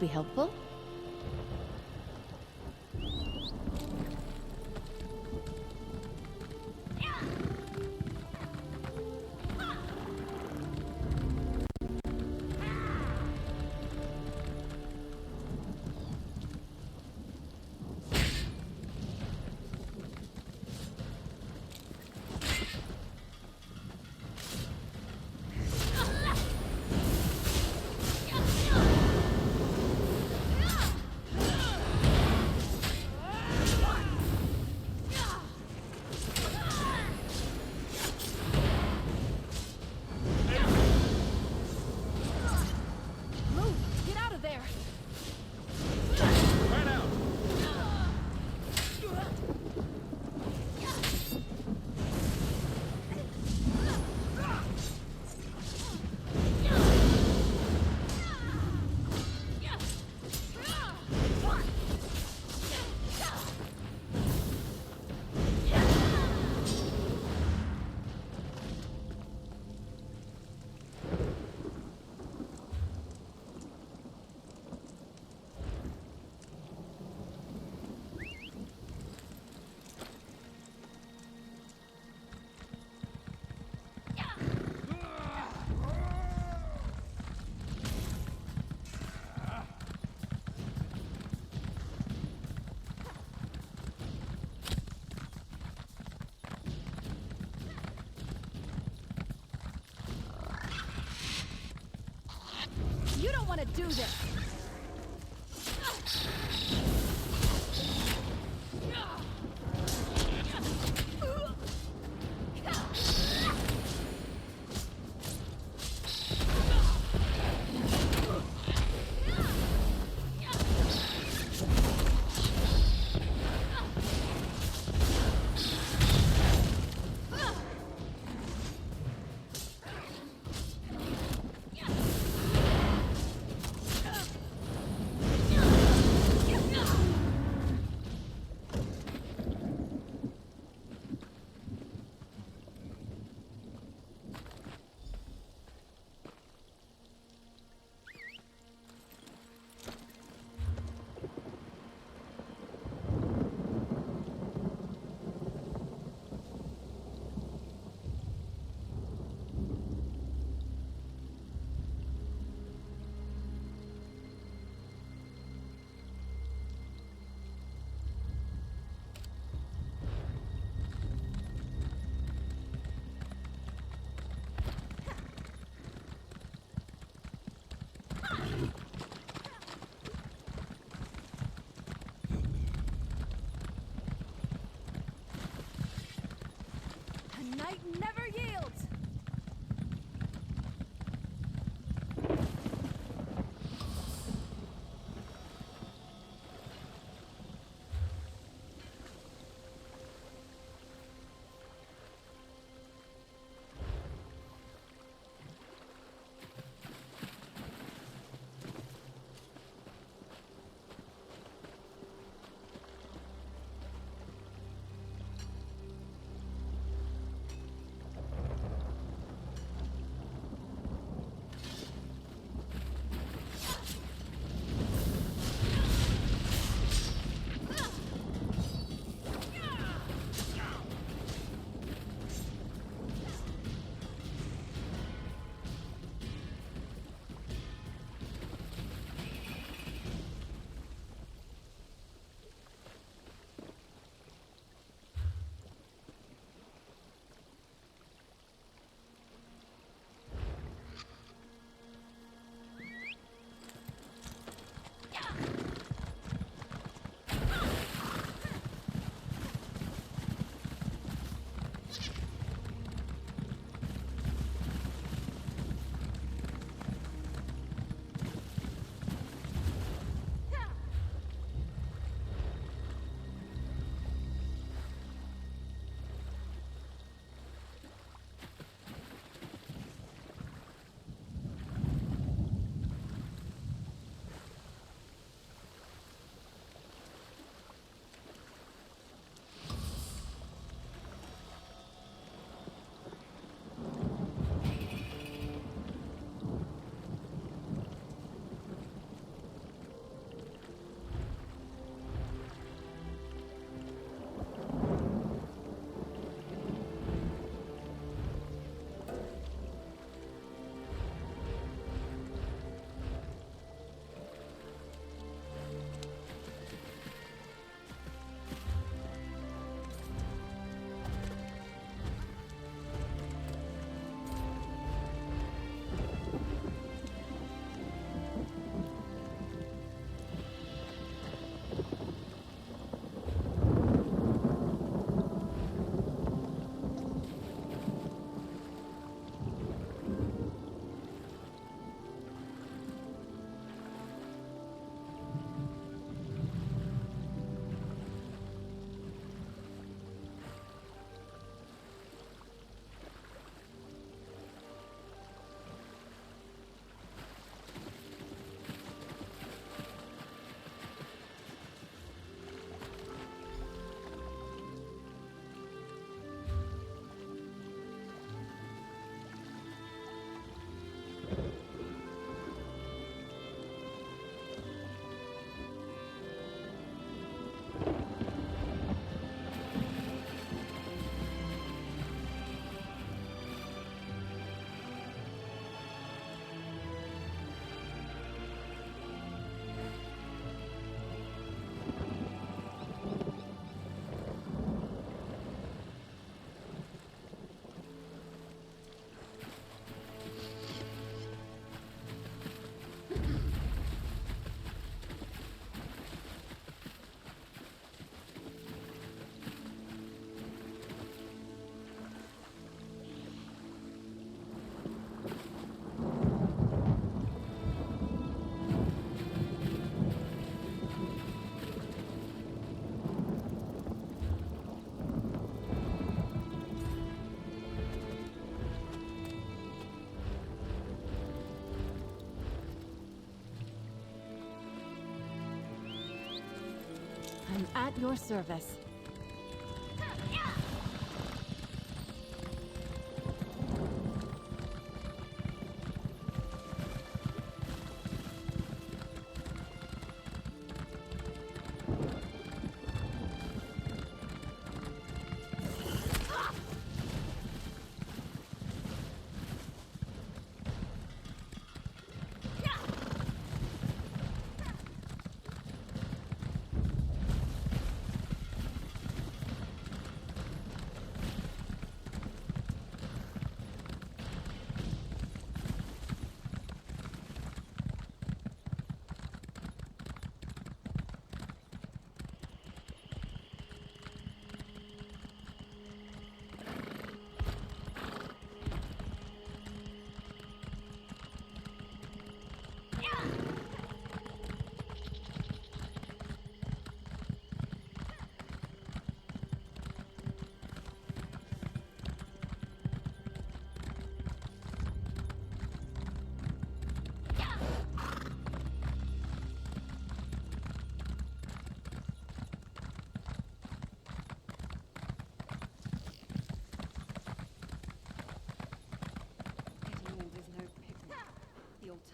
be helpful. You don't want to do this! Night never yields! At your service.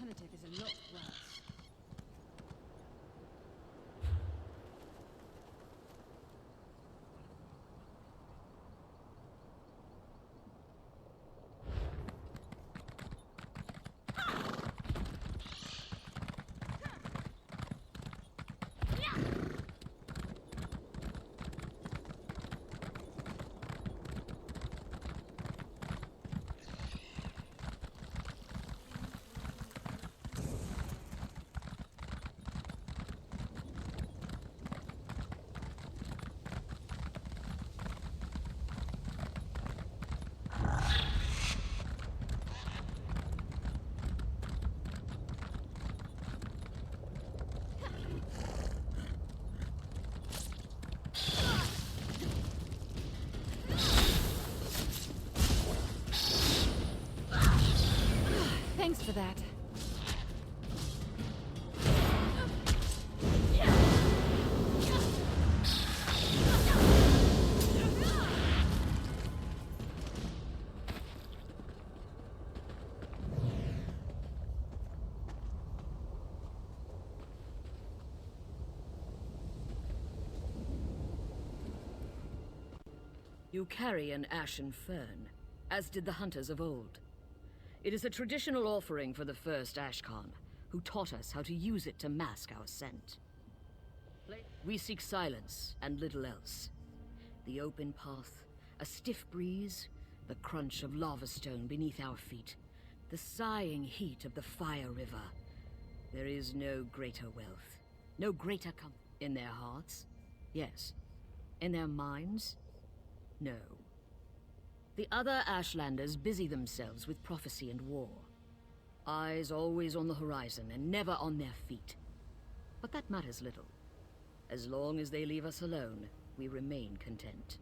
Alternative is a lot worse. Thanks for that. You carry an ashen fern, as did the hunters of old. It is a traditional offering for the first Ashcan, who taught us how to use it to mask our scent. We seek silence and little else. The open path, a stiff breeze, the crunch of lava stone beneath our feet, the sighing heat of the fire river. There is no greater wealth, no greater comfort. In their hearts? Yes. In their minds? No. The other Ashlanders busy themselves with prophecy and war. Eyes always on the horizon and never on their feet. But that matters little. As long as they leave us alone, we remain content.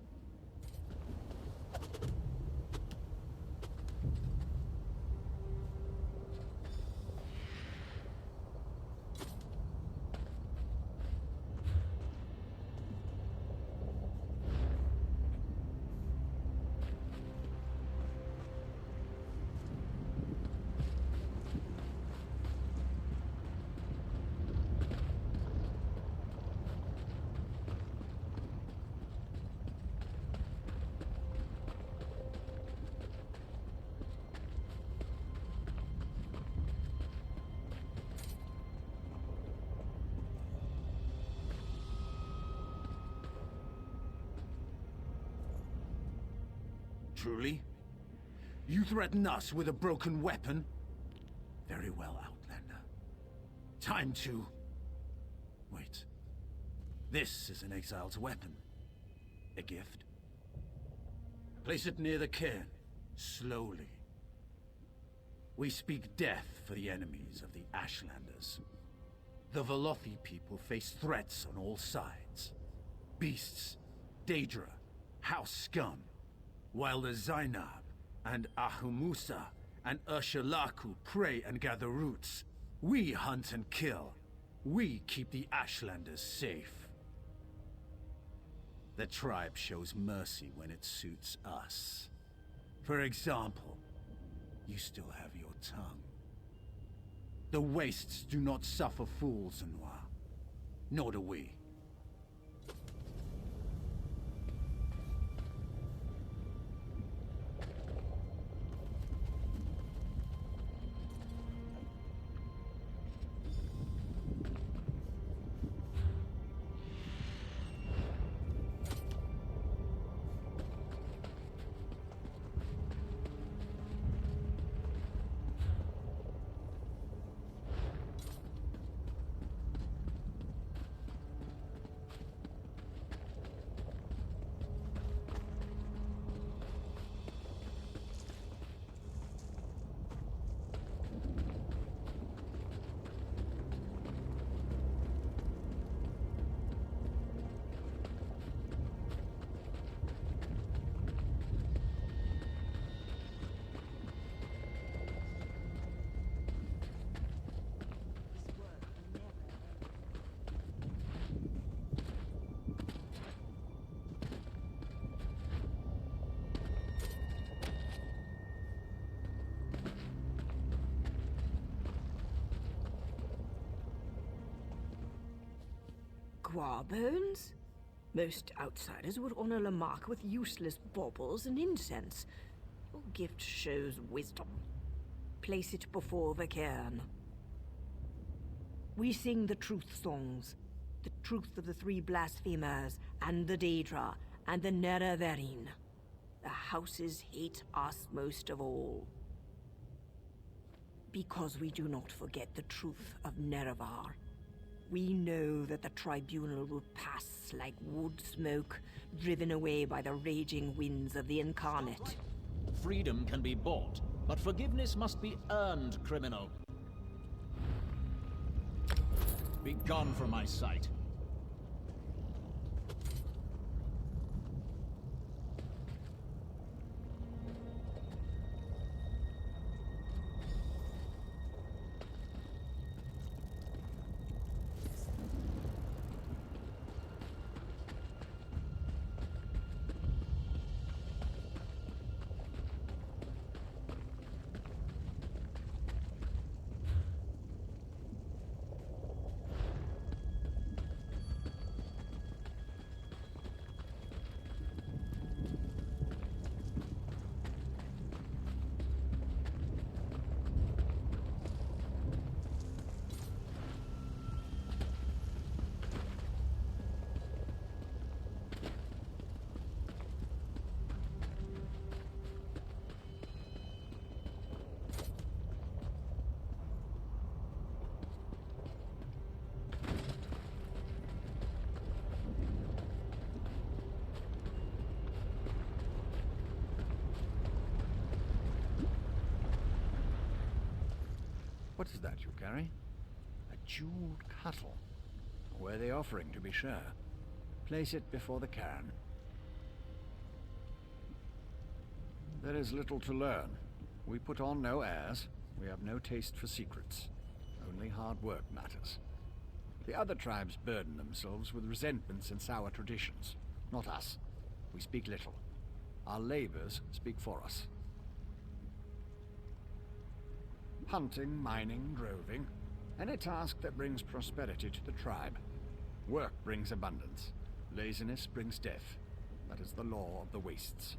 Truly? You threaten us with a broken weapon? Very well, Outlander. Time to... Wait. This is an exile's weapon. A gift. Place it near the cairn, slowly. We speak death for the enemies of the Ashlanders. The Velothi people face threats on all sides. Beasts, Daedra, house scum, while the Zainab and Ahumusa and Urshalaku pray and gather roots. We hunt and kill. We keep the Ashlanders safe. The tribe shows mercy when it suits us. For example, you still have your tongue. The Wastes do not suffer fools, Noir. Nor do we. Bones? Most outsiders would honor Lamarck with useless baubles and incense. Your gift shows wisdom. Place it before the cairn. We sing the truth songs. The truth of the three blasphemers, and the Daedra, and the Nerevarine. The houses hate us most of all. Because we do not forget the truth of Nerevar. We know that the tribunal will pass like wood smoke, driven away by the raging winds of the incarnate. Freedom can be bought, but forgiveness must be earned, criminal. Be gone from my sight. What is that you carry? A jeweled cuttle. A worthy offering, to be sure. Place it before the cairn. There is little to learn. We put on no airs. We have no taste for secrets. Only hard work matters. The other tribes burden themselves with resentments and sour traditions. Not us. We speak little. Our labors speak for us. Hunting, mining, droving. Any task that brings prosperity to the tribe. Work brings abundance. Laziness brings death. That is the law of the Wastes.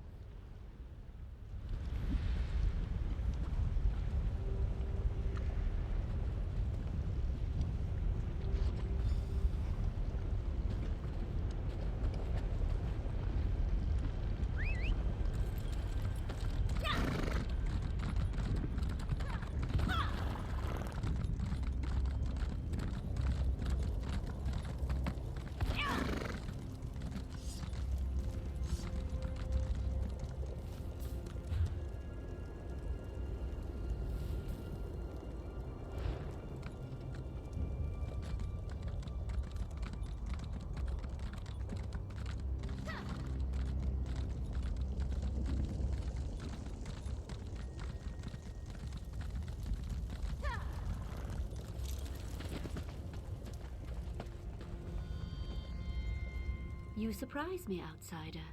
You surprise me, outsider.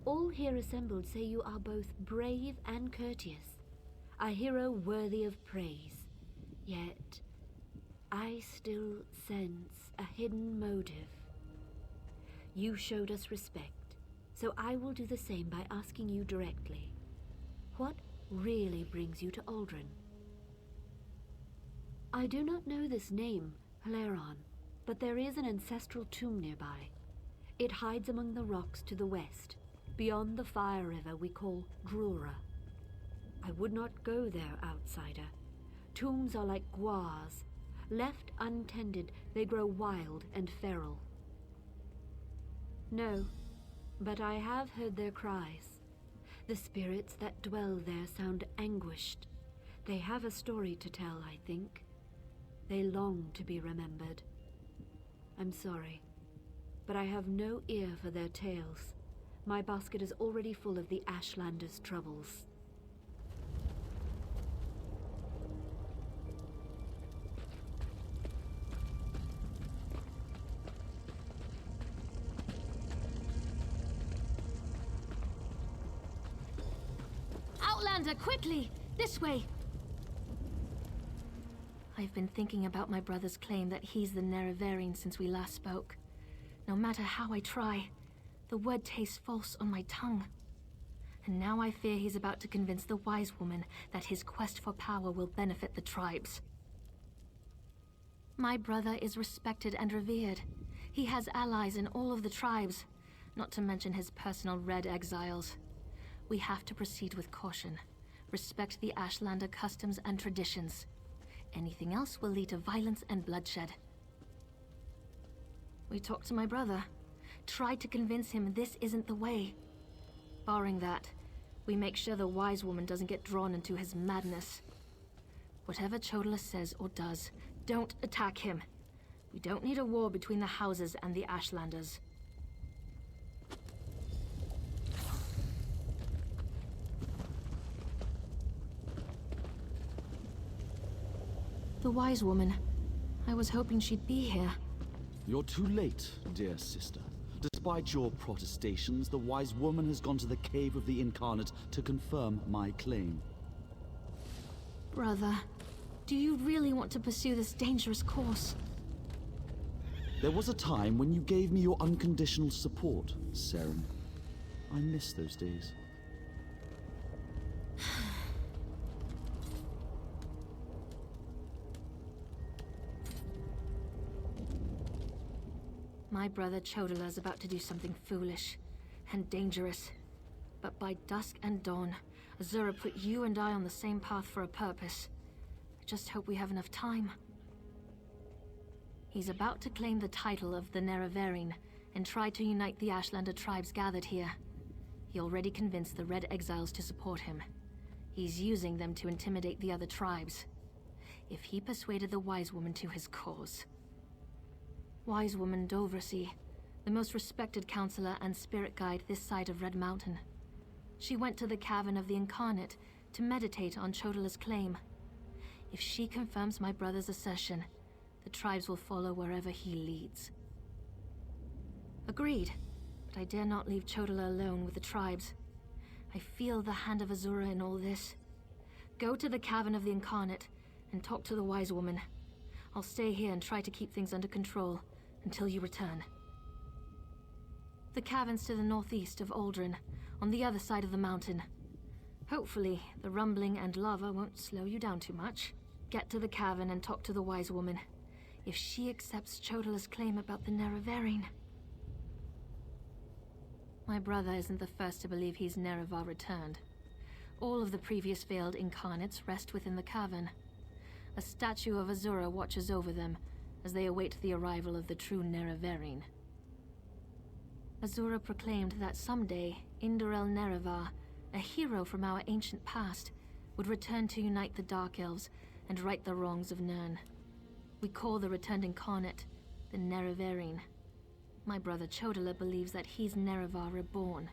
All here assembled say you are both brave and courteous, a hero worthy of praise. Yet, I still sense a hidden motive. You showed us respect, so I will do the same by asking you directly. What really brings you to Aldrin? I do not know this name, Peleron, but there is an ancestral tomb nearby. It hides among the rocks to the west, beyond the fire river we call Drura. I would not go there, outsider. Tombs are like guars. Left untended, they grow wild and feral. No, but I have heard their cries. The spirits that dwell there sound anguished. They have a story to tell, I think. They long to be remembered. I'm sorry, but I have no ear for their tales. My basket is already full of the Ashlanders' troubles. Outlander, quickly! This way! I've been thinking about my brother's claim that he's the Nerevarine since we last spoke. No matter how I try, the word tastes false on my tongue. And now I fear he's about to convince the wise woman that his quest for power will benefit the tribes. My brother is respected and revered. He has allies in all of the tribes, not to mention his personal Red Exiles. We have to proceed with caution. Respect the Ashlander customs and traditions. Anything else will lead to violence and bloodshed. We talked to my brother. Tried to convince him this isn't the way. Barring that, we make sure the wise woman doesn't get drawn into his madness. Whatever Chodala says or does, don't attack him. We don't need a war between the houses and the Ashlanders. The wise woman. I was hoping she'd be here. You're too late, dear sister. Despite your protestations, the wise woman has gone to the Cave of the Incarnate to confirm my claim. Brother, do you really want to pursue this dangerous course? There was a time when you gave me your unconditional support, Seren. I miss those days. My brother Chodala's about to do something foolish and dangerous. But by dusk and dawn, Azura put you and I on the same path for a purpose. I just hope we have enough time. He's about to claim the title of the Nerevarine and try to unite the Ashlander tribes gathered here. He already convinced the Red Exiles to support him. He's using them to intimidate the other tribes. If he persuaded the Wise Woman to his cause... Wise Woman Dovrasi, the most respected counselor and spirit guide this side of Red Mountain. She went to the Cavern of the Incarnate to meditate on Chodala's claim. If she confirms my brother's assertion, the tribes will follow wherever he leads. Agreed, but I dare not leave Chodala alone with the tribes. I feel the hand of Azura in all this. Go to the Cavern of the Incarnate and talk to the Wise Woman. I'll stay here and try to keep things under control until you return. The cavern's to the northeast of Aldrin, on the other side of the mountain. Hopefully, the rumbling and lava won't slow you down too much. Get to the cavern and talk to the Wise Woman. If she accepts Chodala's claim about the Nerevarine... My brother isn't the first to believe he's Nerevar returned. All of the previous failed incarnates rest within the cavern. A statue of Azura watches over them as they await the arrival of the true Nerevarine. Azura proclaimed that someday, Indorel Nerevar, a hero from our ancient past, would return to unite the Dark Elves and right the wrongs of Nirn. We call the returned incarnate the Nerevarine. My brother Chodala believes that he's Nerevar reborn.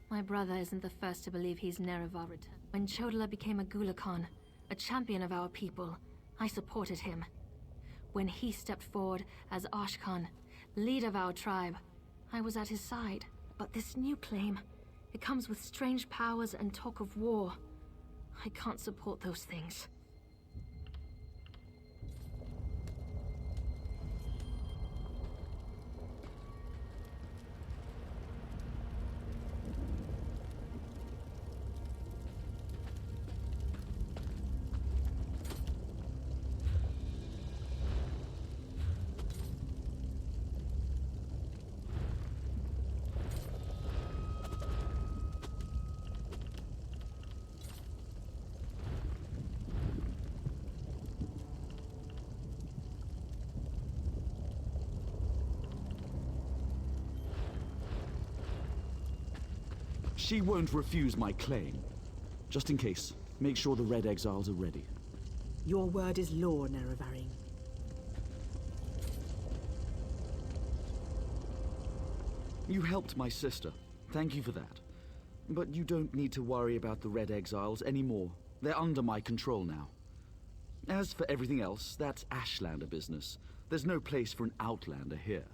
My brother isn't the first to believe he's Nerevar returned. When Chodala became a Gulakan, a champion of our people, I supported him. When he stepped forward as Ashkan, leader of our tribe. I was at his side. But this new claim, it comes with strange powers and talk of war. I can't support those things. She won't refuse my claim. Just in case, make sure the Red Exiles are ready. Your word is law, Nerevarine. You helped my sister. Thank you for that. But you don't need to worry about the Red Exiles anymore. They're under my control now. As for everything else, that's Ashlander business. There's no place for an Outlander here.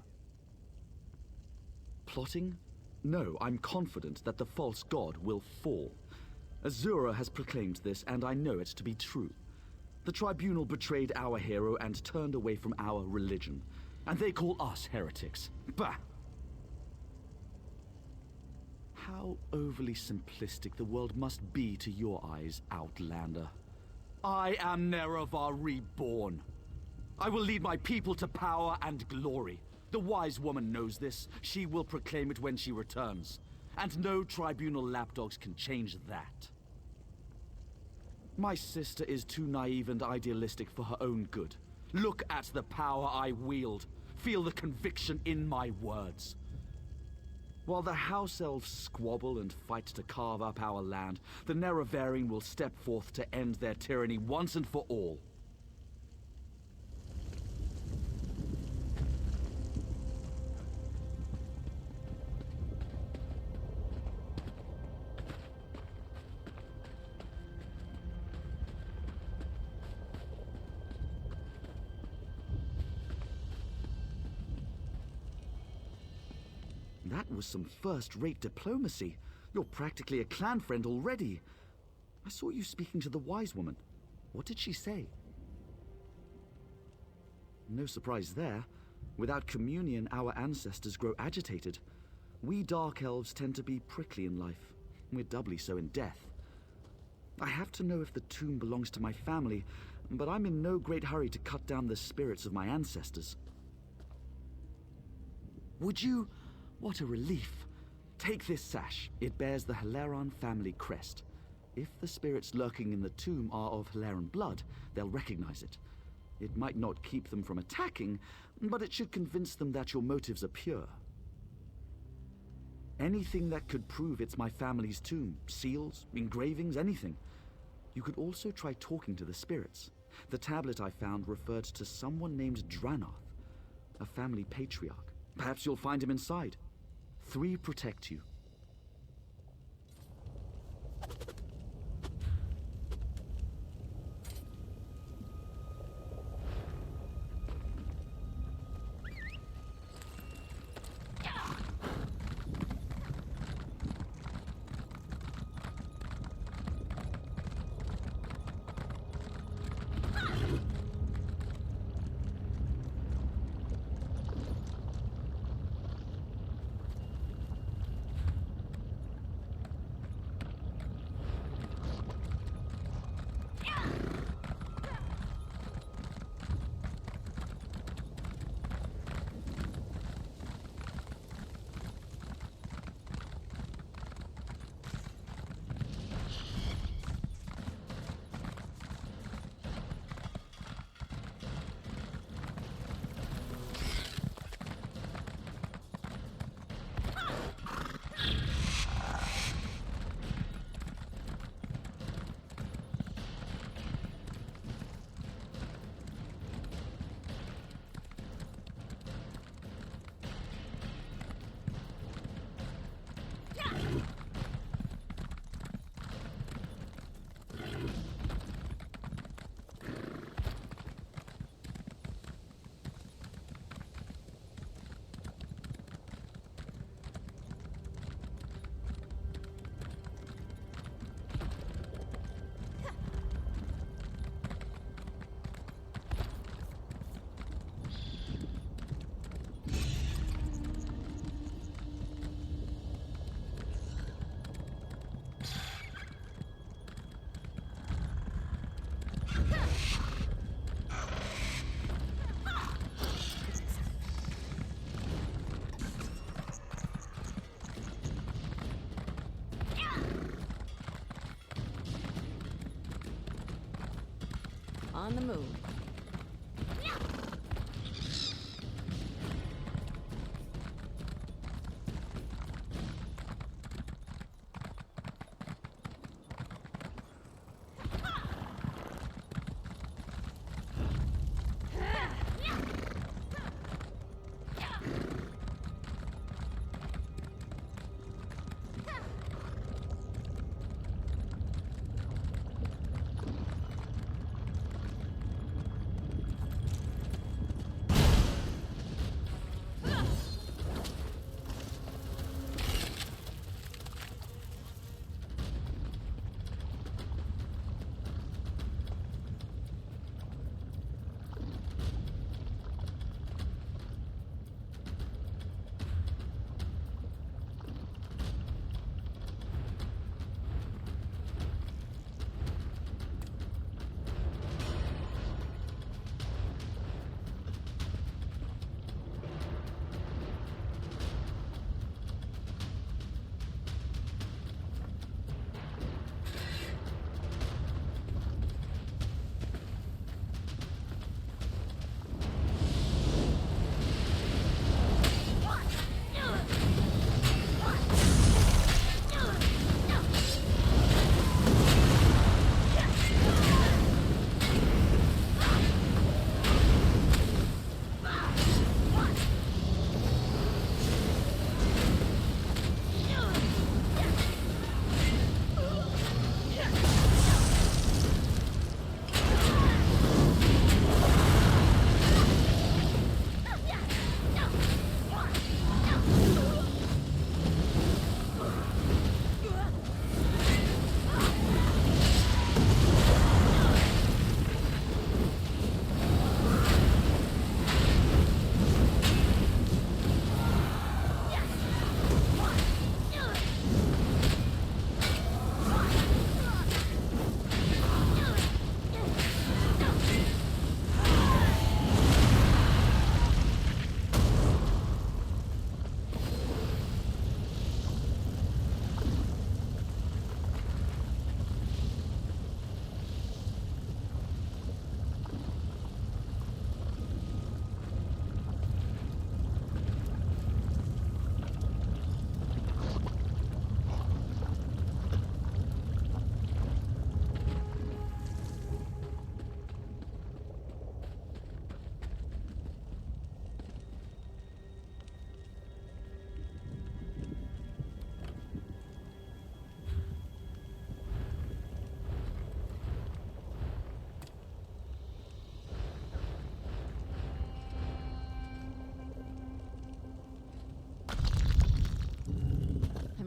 Plotting? No, I'm confident that the false god will fall. Azura has proclaimed this, and I know it to be true. The Tribunal betrayed our hero and turned away from our religion. And they call us heretics. Bah! How overly simplistic the world must be to your eyes, Outlander. I am Nerevar reborn. I will lead my people to power and glory. The wise woman knows this. She will proclaim it when she returns. And no Tribunal lapdogs can change that. My sister is too naive and idealistic for her own good. Look at the power I wield. Feel the conviction in my words. While the House Elves squabble and fight to carve up our land, the Nerevarine will step forth to end their tyranny once and for all. That was some first-rate diplomacy. You're practically a clan friend already. I saw you speaking to the wise woman. What did she say? No surprise there. Without communion, our ancestors grow agitated. We Dark Elves tend to be prickly in life. We're doubly so in death. I have to know if the tomb belongs to my family, but I'm in no great hurry to cut down the spirits of my ancestors. Would you... What a relief. Take this sash. It bears the Hilaran family crest. If the spirits lurking in the tomb are of Hilaran blood, they'll recognize it. It might not keep them from attacking, but it should convince them that your motives are pure. Anything that could prove it's my family's tomb. Seals, engravings, anything. You could also try talking to the spirits. The tablet I found referred to someone named Dranoth, a family patriarch. Perhaps you'll find him inside. 3 protect you. on the move.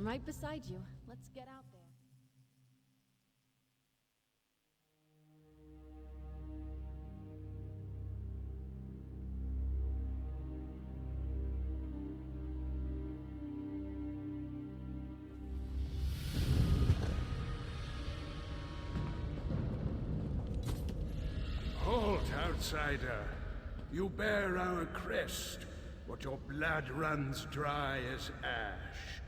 Right beside you. Let's get out there. Halt, outsider. You bear our crest, but your blood runs dry as ash.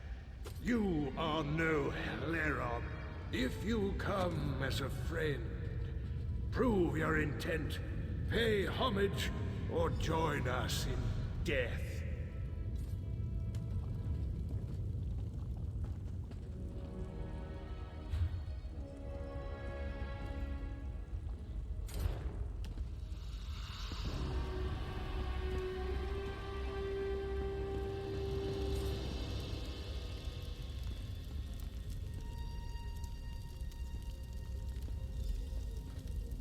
You are no Heleron. If you come as a friend, prove your intent, pay homage, or join us in death.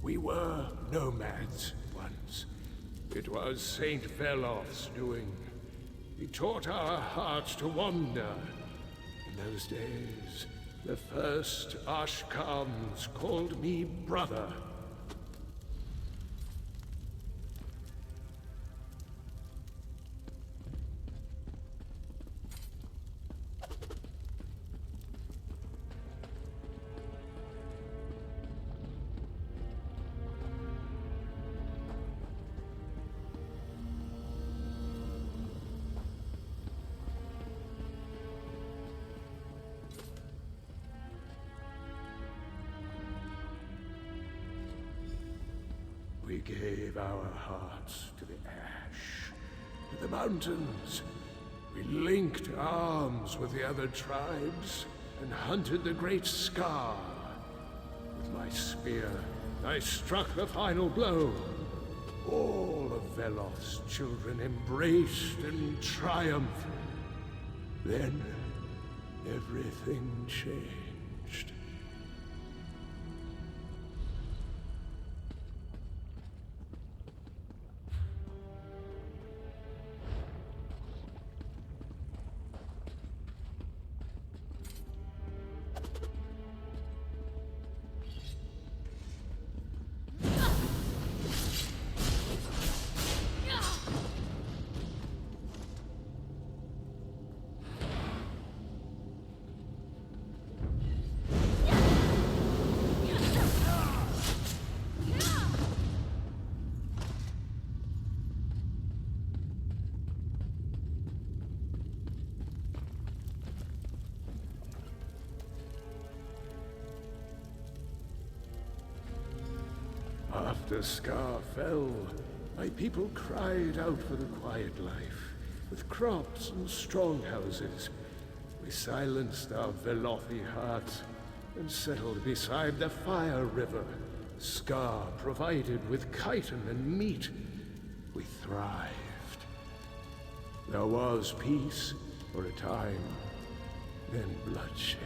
We were nomads once. It was Saint Velof's doing. He taught our hearts to wander. In those days, the first Ashkans called me brother. We gave our hearts to the ash, to the mountains. We linked arms with the other tribes and hunted the great Scar. With my spear, I struck the final blow. All of Veloth's children embraced in triumph. Then, everything changed. After Scar fell, my people cried out for the quiet life. With crops and strong houses, we silenced our Velothi hearts and settled beside the Fire River. Scar provided with chitin and meat. We thrived. There was peace for a time, then bloodshed.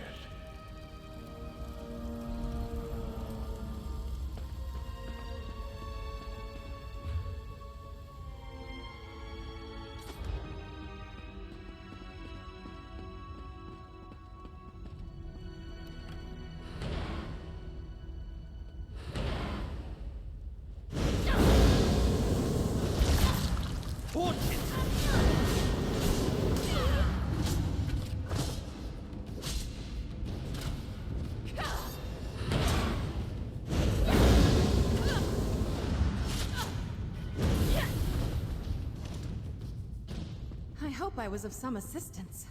I hope I was of some assistance.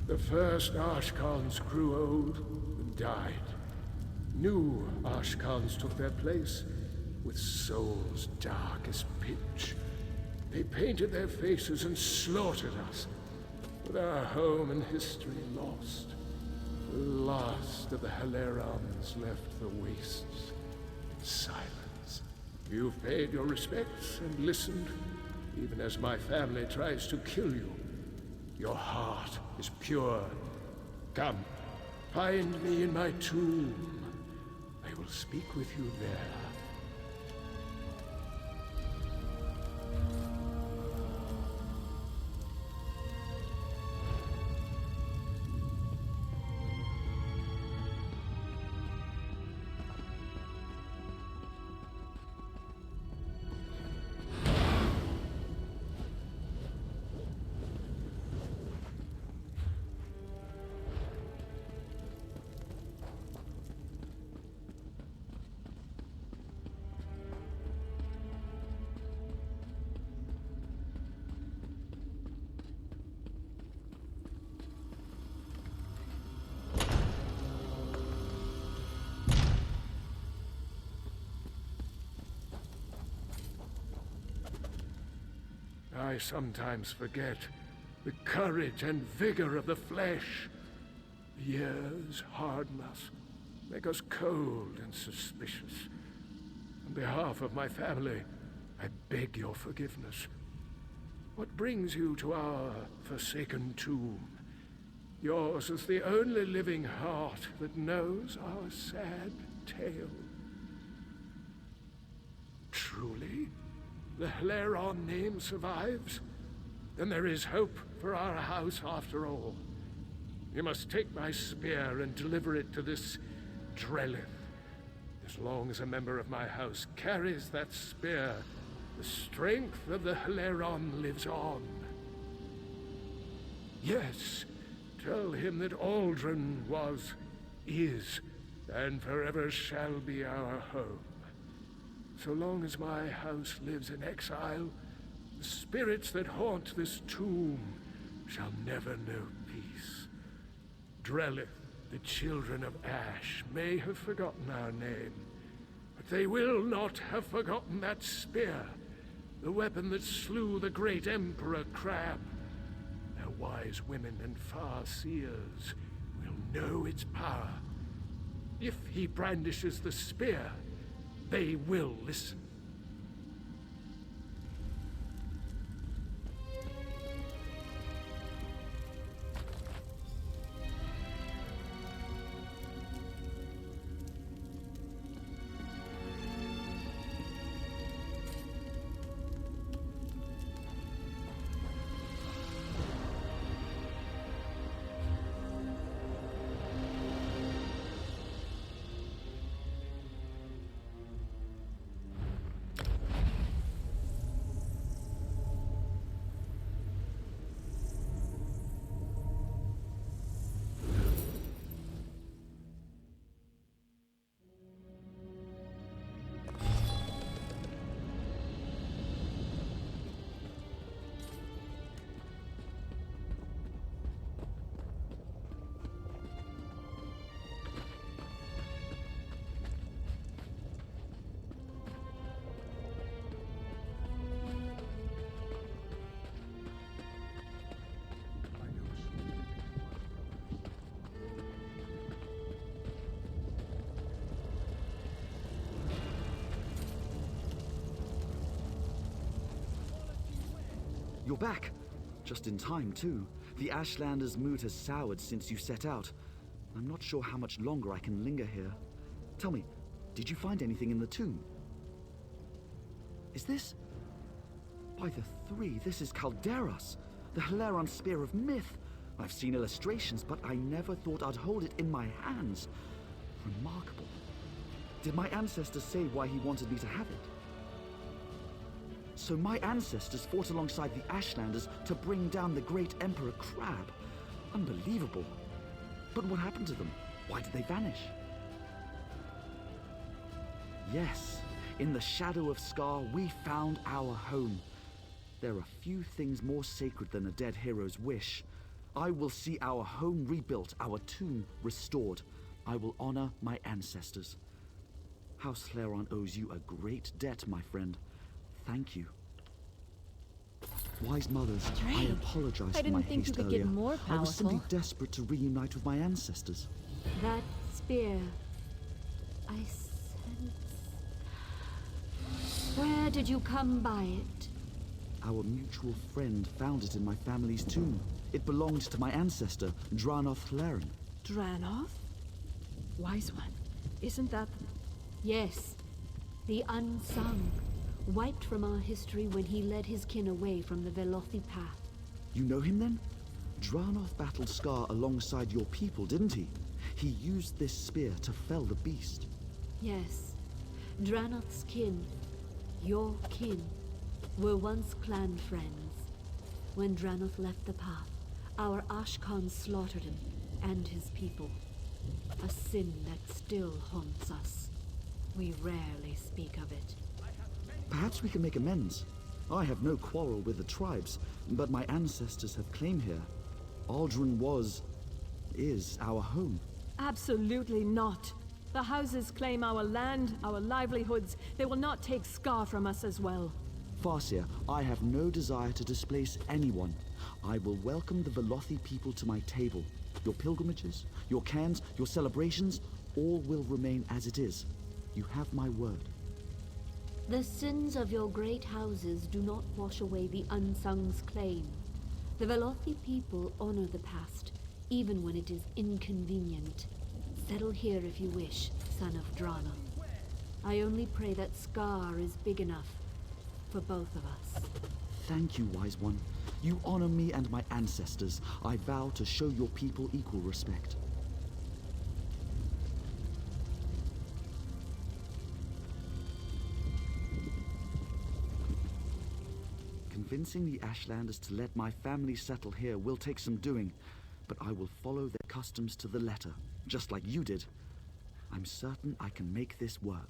The first Ashkans grew old and died. New Ashkans took their place, with souls dark as pitch. They painted their faces and slaughtered us, with our home and history lost. The last of the Hilerans left the wastes in silence. You've paid your respects and listened, even as my family tries to kill you. Your heart is pure. Come, find me in my tomb. I will speak with you there. I sometimes forget the courage and vigor of the flesh. The years harden us, make us cold and suspicious. On behalf of my family, I beg your forgiveness. What brings you to our forsaken tomb? Yours is the only living heart that knows our sad tale. Truly, the Hleron name survives? Then there is hope for our house after all. You must take my spear and deliver it to this Drellith. As long as a member of my house carries that spear, the strength of the Hleron lives on. Yes, tell him that Aldrin was, is, and forever shall be our home. So long as my house lives in exile, the spirits that haunt this tomb shall never know peace. Drellith, the children of Ash, may have forgotten our name, but they will not have forgotten that spear, the weapon that slew the great Emperor Crab. Their wise women and far seers will know its power. If he brandishes the spear, they will listen. You're back. Just in time, too. The Ashlander's mood has soured since you set out. I'm not sure how much longer I can linger here. Tell me, did you find anything in the tomb? Is this... By the three, this is Calderas, the Hleron Spear of Myth. I've seen illustrations, but I never thought I'd hold it in my hands. Remarkable. Did my ancestors say why he wanted me to have it? So my ancestors fought alongside the Ashlanders to bring down the great Emperor Crab. Unbelievable. But what happened to them? Why did they vanish? Yes, in the shadow of Scar, we found our home. There are few things more sacred than a dead hero's wish. I will see our home rebuilt, our tomb restored. I will honor my ancestors. House Hleron owes you a great debt, my friend. Thank you. Wise mothers, I apologize for my haste earlier. I was simply desperate to reunite with my ancestors. That spear, I sense... Where did you come by it? Our mutual friend found it in my family's tomb. It belonged to my ancestor, Dranoth Hleron. Dranoth? Wise one. Isn't that... Yes. The unsung. Wiped from our history when he led his kin away from the Velothi path. You know him then? Dranoth battled Scar alongside your people, didn't he? He used this spear to fell the beast. Yes. Dranoth's kin, your kin, were once clan friends. When Dranoth left the path, our Ashkans slaughtered him and his people. A sin that still haunts us. We rarely speak of it. Perhaps we can make amends. I have no quarrel with the tribes, but my ancestors have claim here. Aldrin is our home. Absolutely not. The houses claim our land, our livelihoods. They will not take Scar from us as well. Farseer, I have no desire to displace anyone. I will welcome the Velothi people to my table. Your pilgrimages, your cairns, your celebrations, all will remain as it is. You have my word. The sins of your great houses do not wash away the unsung's claim. The Velothi people honor the past, even when it is inconvenient. Settle here if you wish, son of Drana. I only pray that Scar is big enough for both of us. Thank you, Wise One. You honor me and my ancestors. I vow to show your people equal respect. Convincing the Ashlanders to let my family settle here will take some doing, but I will follow their customs to the letter, just like you did. I'm certain I can make this work.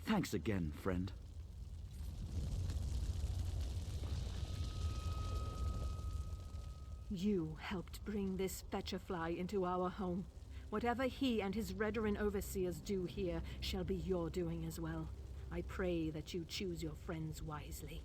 Thanks again, friend. You helped bring this Fetcherfly into our home. Whatever he and his Redoran overseers do here shall be your doing as well. I pray that you choose your friends wisely.